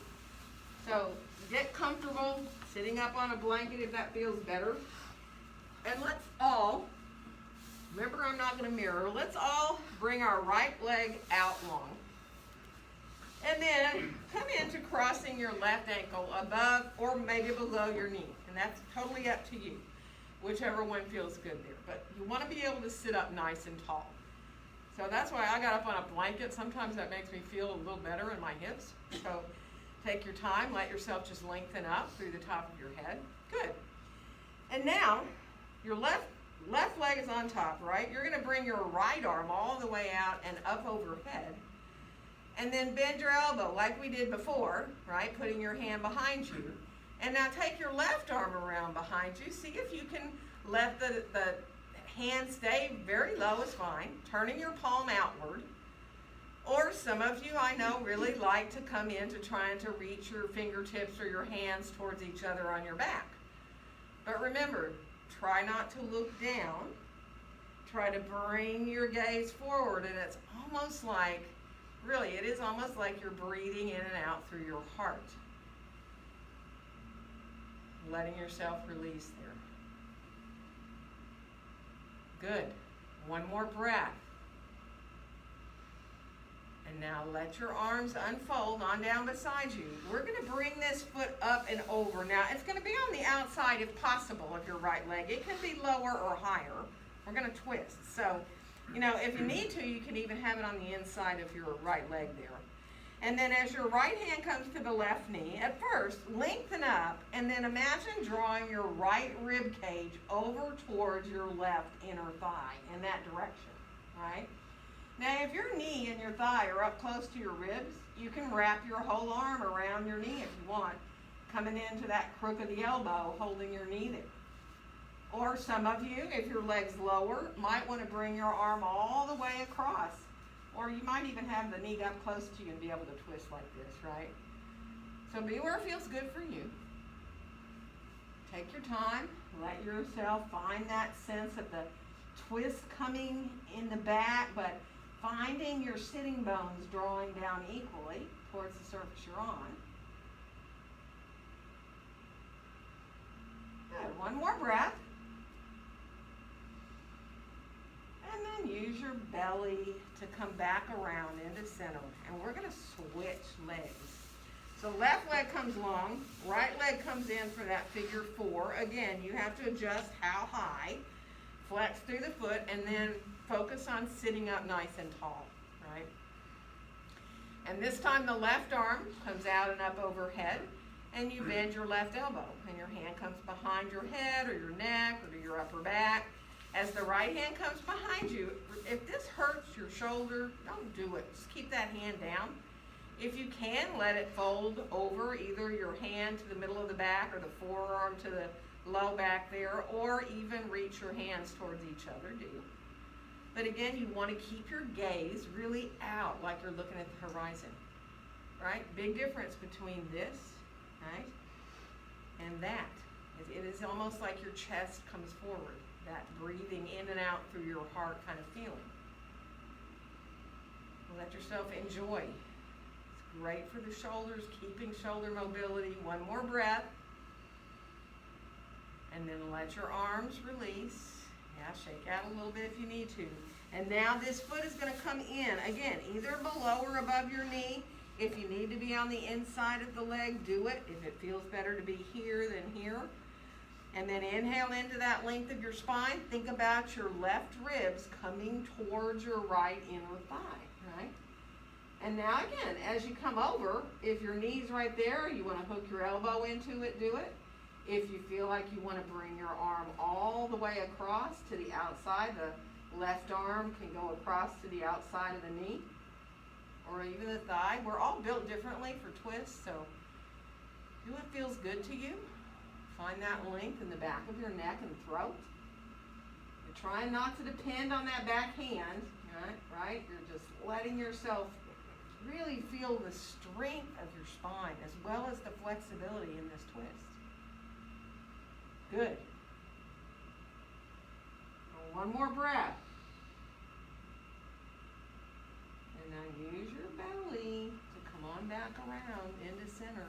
So get comfortable sitting up on a blanket if that feels better. And let's all, remember I'm not going to mirror, let's all bring our right leg out long. And then come into crossing your left ankle above or maybe below your knee. And that's totally up to you, whichever one feels good there. But you want to be able to sit up nice and tall. So that's why I got up on a blanket. Sometimes that makes me feel a little better in my hips. So take your time, let yourself just lengthen up through the top of your head. Good. And now your left leg is on top, right? You're going to bring your right arm all the way out and up overhead. And then bend your elbow like we did before, right? Putting your hand behind you. And now take your left arm around behind you. See if you can let the hand stay very low is fine. Turning your palm outward. Or some of you I know really like to come into trying to reach your fingertips or your hands towards each other on your back. But remember, try not to look down. Try to bring your gaze forward, and it's almost like, really, it is almost like you're breathing in and out through your heart. Letting yourself release there. Good. One more breath. And now let your arms unfold on down beside you. We're going to bring this foot up and over. Now, it's going to be on the outside if possible of your right leg. It can be lower or higher. We're going to twist. So, if you need to, you can even have it on the inside of your right leg there. And then as your right hand comes to the left knee, at first, lengthen up, and then imagine drawing your right rib cage over towards your left inner thigh in that direction, right? Now, if your knee and your thigh are up close to your ribs, you can wrap your whole arm around your knee if you want, coming into that crook of the elbow, holding your knee there. Or some of you, if your leg's lower, might want to bring your arm all the way across. Or you might even have the knee up close to you and be able to twist like this, right? So be where it feels good for you. Take your time. Let yourself find that sense of the twist coming in the back, but finding your sitting bones drawing down equally towards the surface you're on. Good. One more breath. And then use your belly to come back around into center. And we're going to switch legs. So left leg comes long, right leg comes in for that figure 4. Again, you have to adjust how high. Flex through the foot and then focus on sitting up nice and tall, right? And this time the left arm comes out and up overhead, and you bend your left elbow, and your hand comes behind your head or your neck or to your upper back. As the right hand comes behind you, if this hurts your shoulder, don't do it. Just keep that hand down. If you can, let it fold over either your hand to the middle of the back or the forearm to the low back there, or even reach your hands towards each other, do. But again, you want to keep your gaze really out like you're looking at the horizon, right? Big difference between this, right, and that. It is almost like your chest comes forward, that breathing in and out through your heart kind of feeling. Let yourself enjoy. It's great for the shoulders, keeping shoulder mobility. One more breath. And then let your arms release. Yeah, shake out a little bit if you need to. And now this foot is going to come in, again, either below or above your knee. If you need to be on the inside of the leg, do it. If it feels better to be here than here. And then inhale into that length of your spine. Think about your left ribs coming towards your right inner thigh, right? And now again, as you come over, if your knee's right there, you want to hook your elbow into it, do it. If you feel like you want to bring your arm all the way across to the outside, the left arm can go across to the outside of the knee or even the thigh. We're all built differently for twists, so do what feels good to you. Find that length in the back of your neck and throat. You're trying not to depend on that back hand, right? You're just letting yourself really feel the strength of your spine as well as the flexibility in this twist. Good. One more breath. And now use your belly to come on back around into center.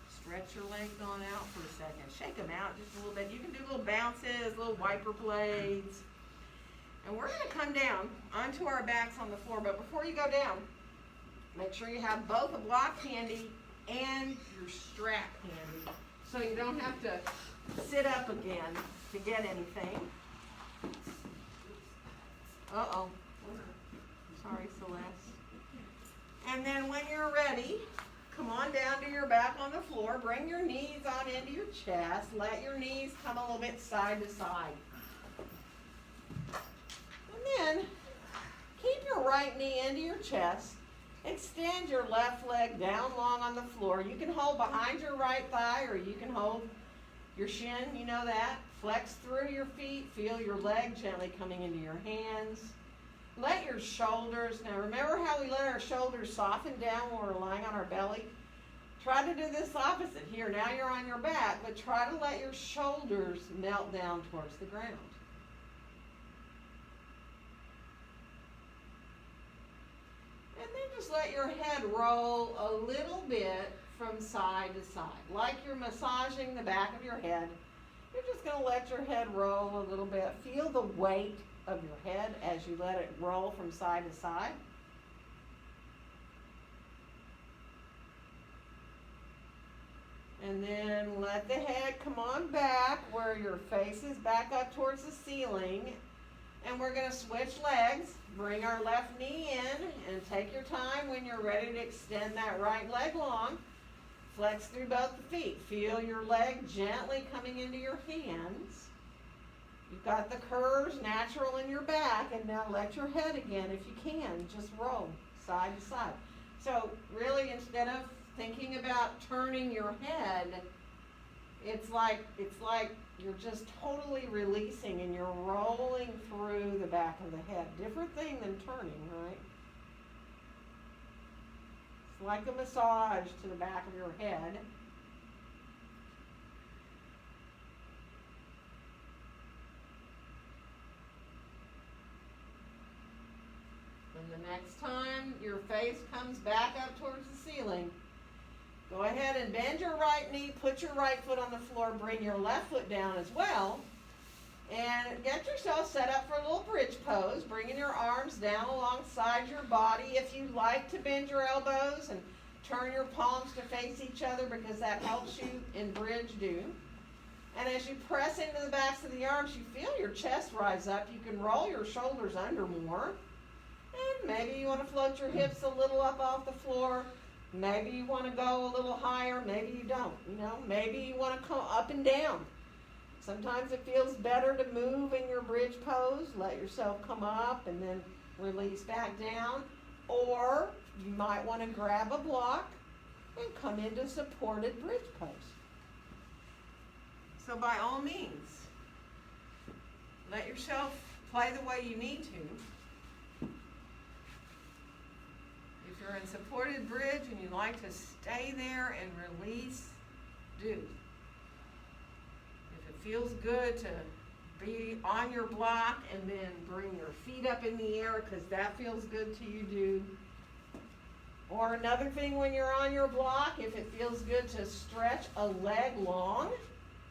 Stretch your legs on out for a second. Shake them out just a little bit. You can do little bounces, little wiper blades. And we're going to come down onto our backs on the floor. But before you go down, make sure you have both a block handy and your strap handy, so you don't have to sit up again to get anything. Uh-oh. Sorry, Celeste. And then when you're ready, come on down to your back on the floor. Bring your knees on into your chest. Let your knees come a little bit side to side. And then keep your right knee into your chest. Extend your left leg down long on the floor. You can hold behind your right thigh, or you can hold your shin, you know that. Flex through your feet. Feel your leg gently coming into your hands. Let your shoulders, now remember how we let our shoulders soften down when we're lying on our belly? Try to do this opposite. Here, now you're on your back, but try to let your shoulders melt down towards the ground. And then just let your head roll a little bit from side to side. Like you're massaging the back of your head. You're just going to let your head roll a little bit. Feel the weight of your head as you let it roll from side to side. And then let the head come on back where your face is back up towards the ceiling. And we're going to switch legs. Bring our left knee in and take your time when you're ready to extend that right leg long. Flex through both the feet. Feel your leg gently coming into your hands. You've got the curves natural in your back, and now let your head again, if you can, just roll side to side. So really, instead of thinking about turning your head, it's like you're just totally releasing and you're rolling through the back of the head. Different thing than turning, right? It's like a massage to the back of your head. And the next time your face comes back up towards the ceiling, go ahead and bend your right knee, put your right foot on the floor, bring your left foot down as well, and get yourself set up for a little bridge pose, bringing your arms down alongside your body. If you like to bend your elbows and turn your palms to face each other, because that helps you in bridge, do. And as you press into the backs of the arms, you feel your chest rise up. You can roll your shoulders under more. And maybe you want to float your hips a little up off the floor. Maybe you want to go a little higher. Maybe you don't. Maybe you want to come up and down. Sometimes it feels better to move in your bridge pose. Let yourself come up and then release back down. Or you might want to grab a block and come into supported bridge pose. So by all means, let yourself play the way you need to. If you're in supported bridge and you like to stay there and release, do. If it feels good to be on your block and then bring your feet up in the air because that feels good to you, do. Or another thing when you're on your block, if it feels good to stretch a leg long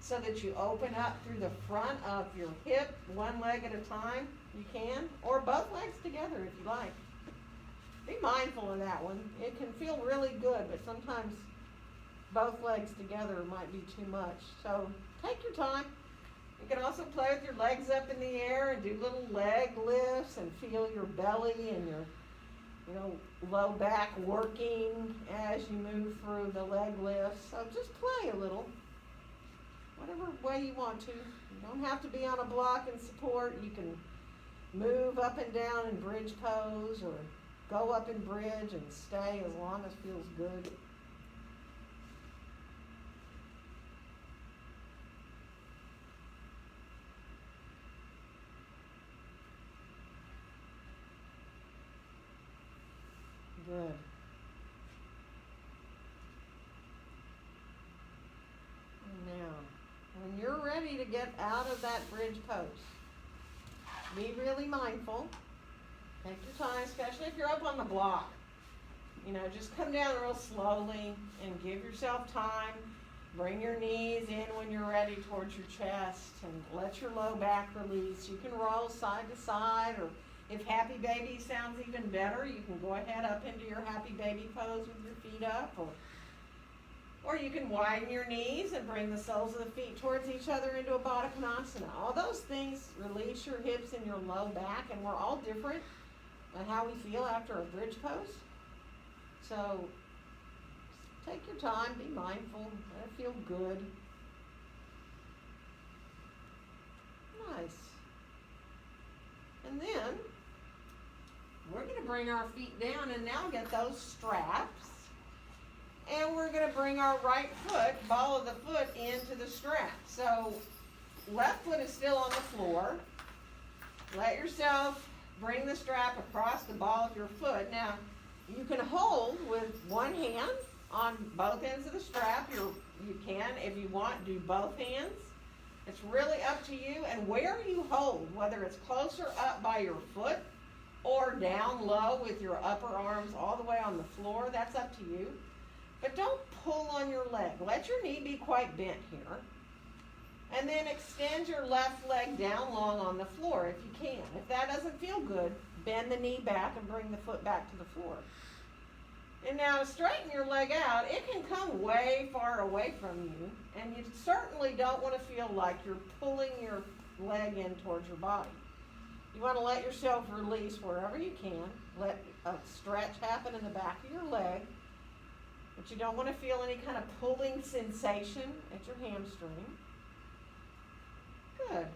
so that you open up through the front of your hip, one leg at a time, you can. Or both legs together if you like. Be mindful of that one. It can feel really good, but sometimes both legs together might be too much. So take your time. You can also play with your legs up in the air and do little leg lifts and feel your belly and your low back working as you move through the leg lifts. So just play a little, whatever way you want to. You don't have to be on a block and support. You can move up and down in bridge pose or go up in bridge and stay as long as feels good. Good. Now, when you're ready to get out of that bridge pose, be really mindful. Take your time, especially if you're up on the block. Just come down real slowly and give yourself time. Bring your knees in when you're ready towards your chest and let your low back release. You can roll side to side, or if happy baby sounds even better, you can go ahead up into your happy baby pose with your feet up, or you can widen your knees and bring the soles of the feet towards each other into a Baddha Konasana. All those things release your hips and your low back, and we're all different on how we feel after a bridge pose. So take your time, be mindful, let it feel good. Nice. And then we're going to bring our feet down and now get those straps. And we're going to bring our right foot, ball of the foot, into the strap. So left foot is still on the floor. Let yourself bring the strap across the ball of your foot. Now, you can hold with one hand on both ends of the strap. You can, if you want, do both hands. It's really up to you. And where you hold, whether it's closer up by your foot or down low with your upper arms all the way on the floor, that's up to you. But don't pull on your leg. Let your knee be quite bent here. And then extend your left leg down long on the floor if you can. If that doesn't feel good, bend the knee back and bring the foot back to the floor. And now to straighten your leg out, it can come way far away from you, and you certainly don't want to feel like you're pulling your leg in towards your body. You want to let yourself release wherever you can. Let a stretch happen in the back of your leg, but you don't want to feel any kind of pulling sensation at your hamstring. Good.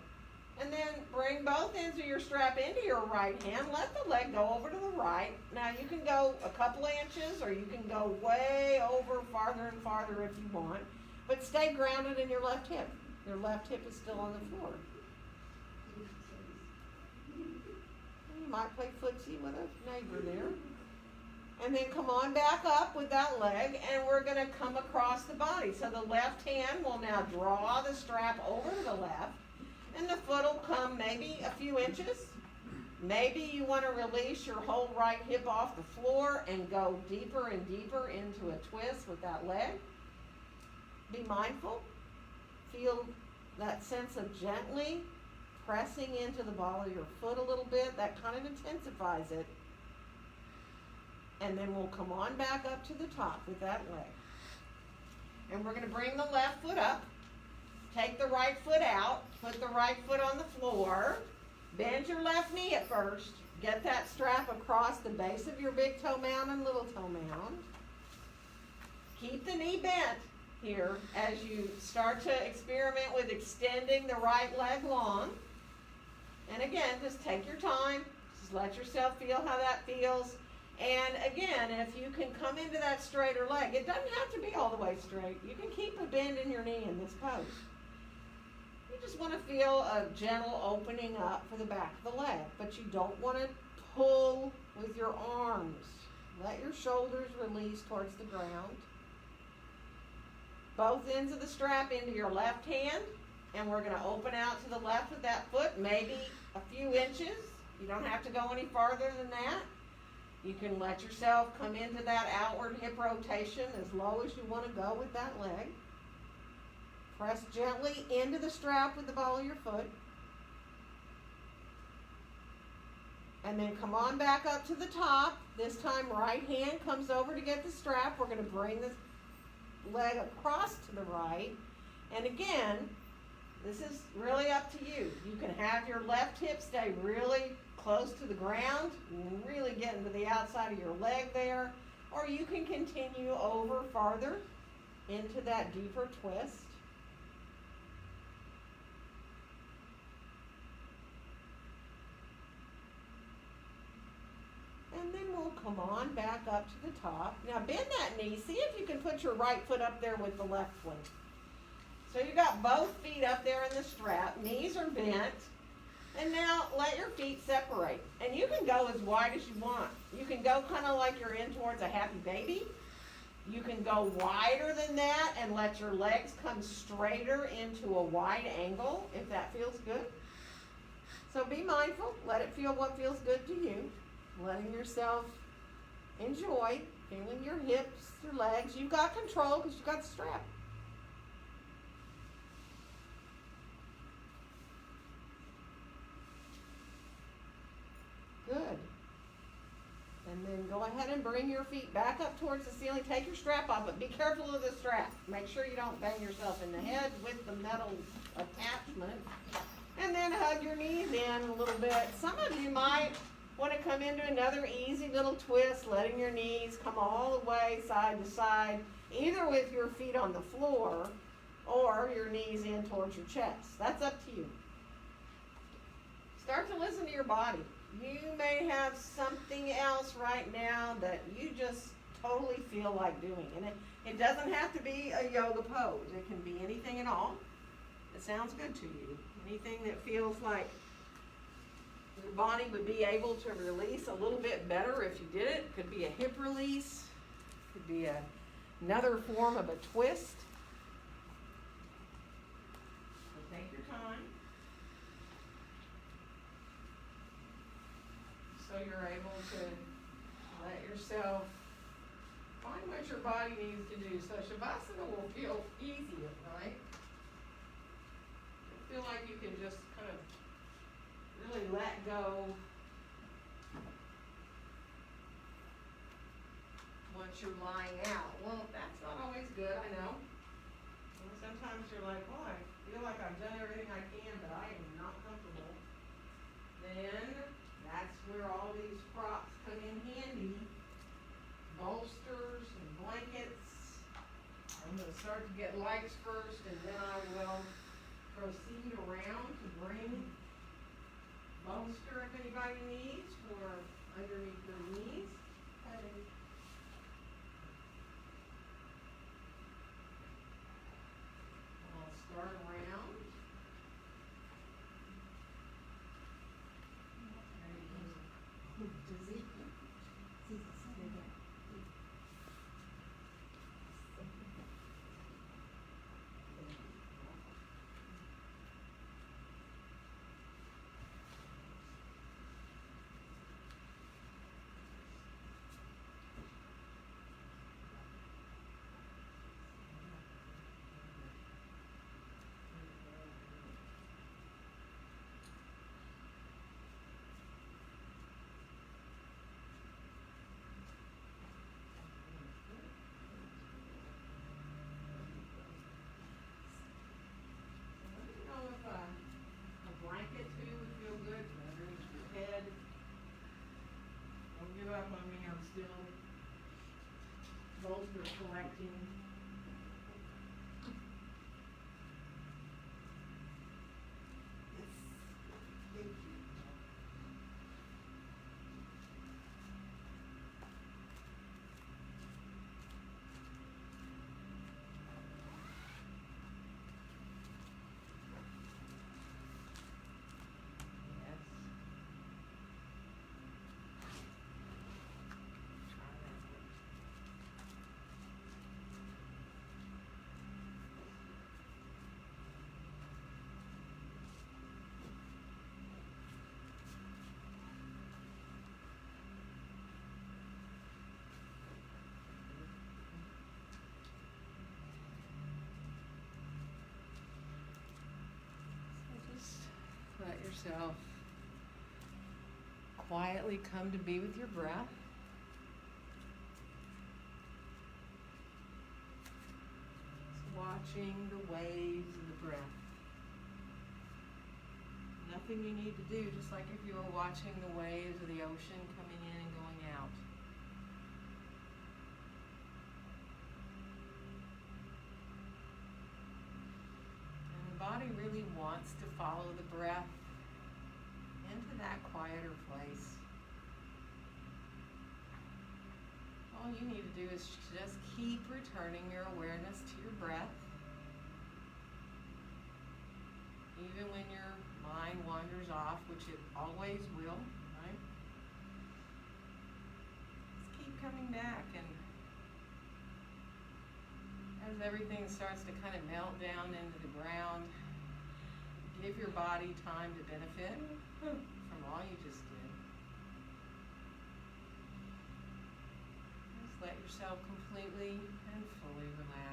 And then bring both ends of your strap into your right hand. Let the leg go over to the right. Now you can go a couple of inches or you can go way over farther and farther if you want. But stay grounded in your left hip. Your left hip is still on the floor. You might play footsie with a neighbor there. And then come on back up with that leg, and we're going to come across the body. So the left hand will now draw the strap over to the left. And the foot will come maybe a few inches. Maybe you want to release your whole right hip off the floor and go deeper and deeper into a twist with that leg. Be mindful. Feel that sense of gently pressing into the ball of your foot a little bit. That kind of intensifies it. And then we'll come on back up to the top with that leg. And we're going to bring the left foot up. Take the right foot out, put the right foot on the floor, bend your left knee at first, get that strap across the base of your big toe mound and little toe mound. Keep the knee bent here as you start to experiment with extending the right leg long. And again, just take your time, just let yourself feel how that feels. And again, if you can come into that straighter leg, it doesn't have to be all the way straight. You can keep a bend in your knee in this pose. You just want to feel a gentle opening up for the back of the leg, but you don't want to pull with your arms. Let your shoulders release towards the ground. Both ends of the strap into your left hand, and we're going to open out to the left with that foot, maybe a few inches. You don't have to go any farther than that. You can let yourself come into that outward hip rotation as low as you want to go with that leg. Press gently into the strap with the ball of your foot. And then come on back up to the top. This time right hand comes over to get the strap. We're going to bring this leg across to the right. And again, this is really up to you. You can have your left hip stay really close to the ground, really get into the outside of your leg there, or you can continue over farther into that deeper twist. And then we'll come on back up to the top. Now bend that knee. See if you can put your right foot up there with the left one. So you got both feet up there in the strap. Knees are bent. And now let your feet separate. And you can go as wide as you want. You can go kind of like you're in towards a happy baby. You can go wider than that and let your legs come straighter into a wide angle if that feels good. So be mindful. Let it feel what feels good to you. Letting yourself enjoy feeling your hips, your legs. You've got control because you've got the strap. Good. And then go ahead and bring your feet back up towards the ceiling. Take your strap off, but be careful of the strap. Make sure you don't bang yourself in the head with the metal attachment. And then hug your knees in a little bit. Some of you might want to come into another easy little twist, letting your knees come all the way side to side, either with your feet on the floor or your knees in towards your chest. That's up to you. Start to listen to your body. You may have something else right now that you just totally feel like doing. And it doesn't have to be a yoga pose. It can be anything at all that sounds good to you. Anything that feels like your body would be able to release a little bit better if you did it. Could be a hip release. Could be another form of a twist. So take your time. So you're able to let yourself find what your body needs to do. So Shavasana will feel easier, right? Feel like you can just kind of really let go once you're lying out. Well, that's not always good, I know. Well, sometimes you're like, well, I feel like I've done everything I can, but I am not comfortable. Then that's where all these props come in handy. Bolsters and blankets. I'm going to start to get lights first, and then I will proceed around to bring bolster if anybody needs for underneath their knees. I'll start around. Blanket too would feel good underneath your head. Don't give up on me, I'm still bolster collecting. Thank you. yourself quietly come to be with your breath. Just watching the waves of the breath. Nothing you need to do, just like if you were watching the waves of the ocean coming in and going out. And the body really wants to follow the breath into that quieter place. All you need to do is just keep returning your awareness to your breath. Even when your mind wanders off, which it always will, right? Just keep coming back, and as everything starts to kind of melt down into the ground, give your body time to benefit from all you just did. Just let yourself completely and fully relax.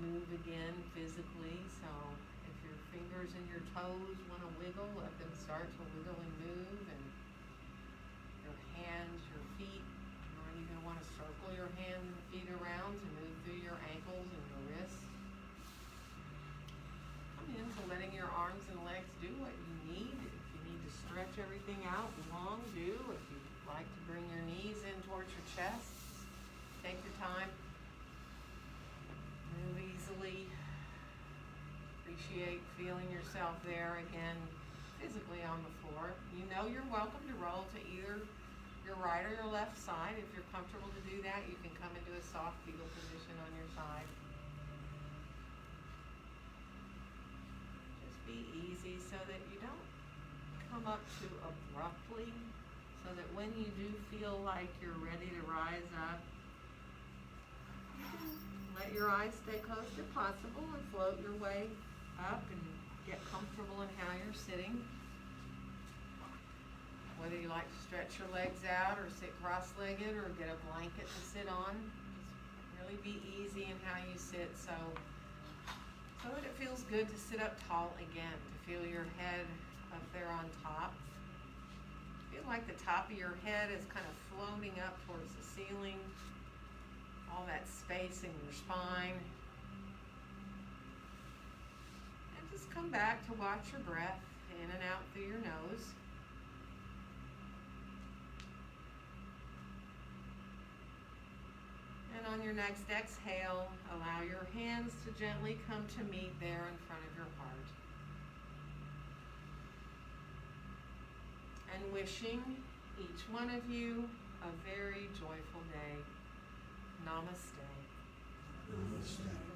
move again physically. So if your fingers and your toes want to wiggle, let them start to wiggle and move. And your hands, your feet, you might even want to circle your hands and feet around to move through your ankles and your wrists. Come into letting your arms and legs do what you need. If you need to stretch everything out long, do. If you like to bring your knees in towards your chest, take your time. Move easily. Appreciate feeling yourself there again, physically on the floor. You know you're welcome to roll to either your right or your left side. If you're comfortable to do that, you can come into a soft fetal position on your side. Just be easy so that you don't come up too abruptly, so that when you do feel like you're ready to rise up, you can let your eyes stay closed if possible and float your way up and get comfortable in how you're sitting. Whether you like to stretch your legs out or sit cross-legged or get a blanket to sit on, just really be easy in how you sit so that it feels good to sit up tall again, to feel your head up there on top. Feel like the top of your head is kind of floating up towards the ceiling, all that space in your spine. And just come back to watch your breath in and out through your nose. And on your next exhale, allow your hands to gently come to meet there in front of your heart. And wishing each one of you a very joyful day. Namaste. Namaste.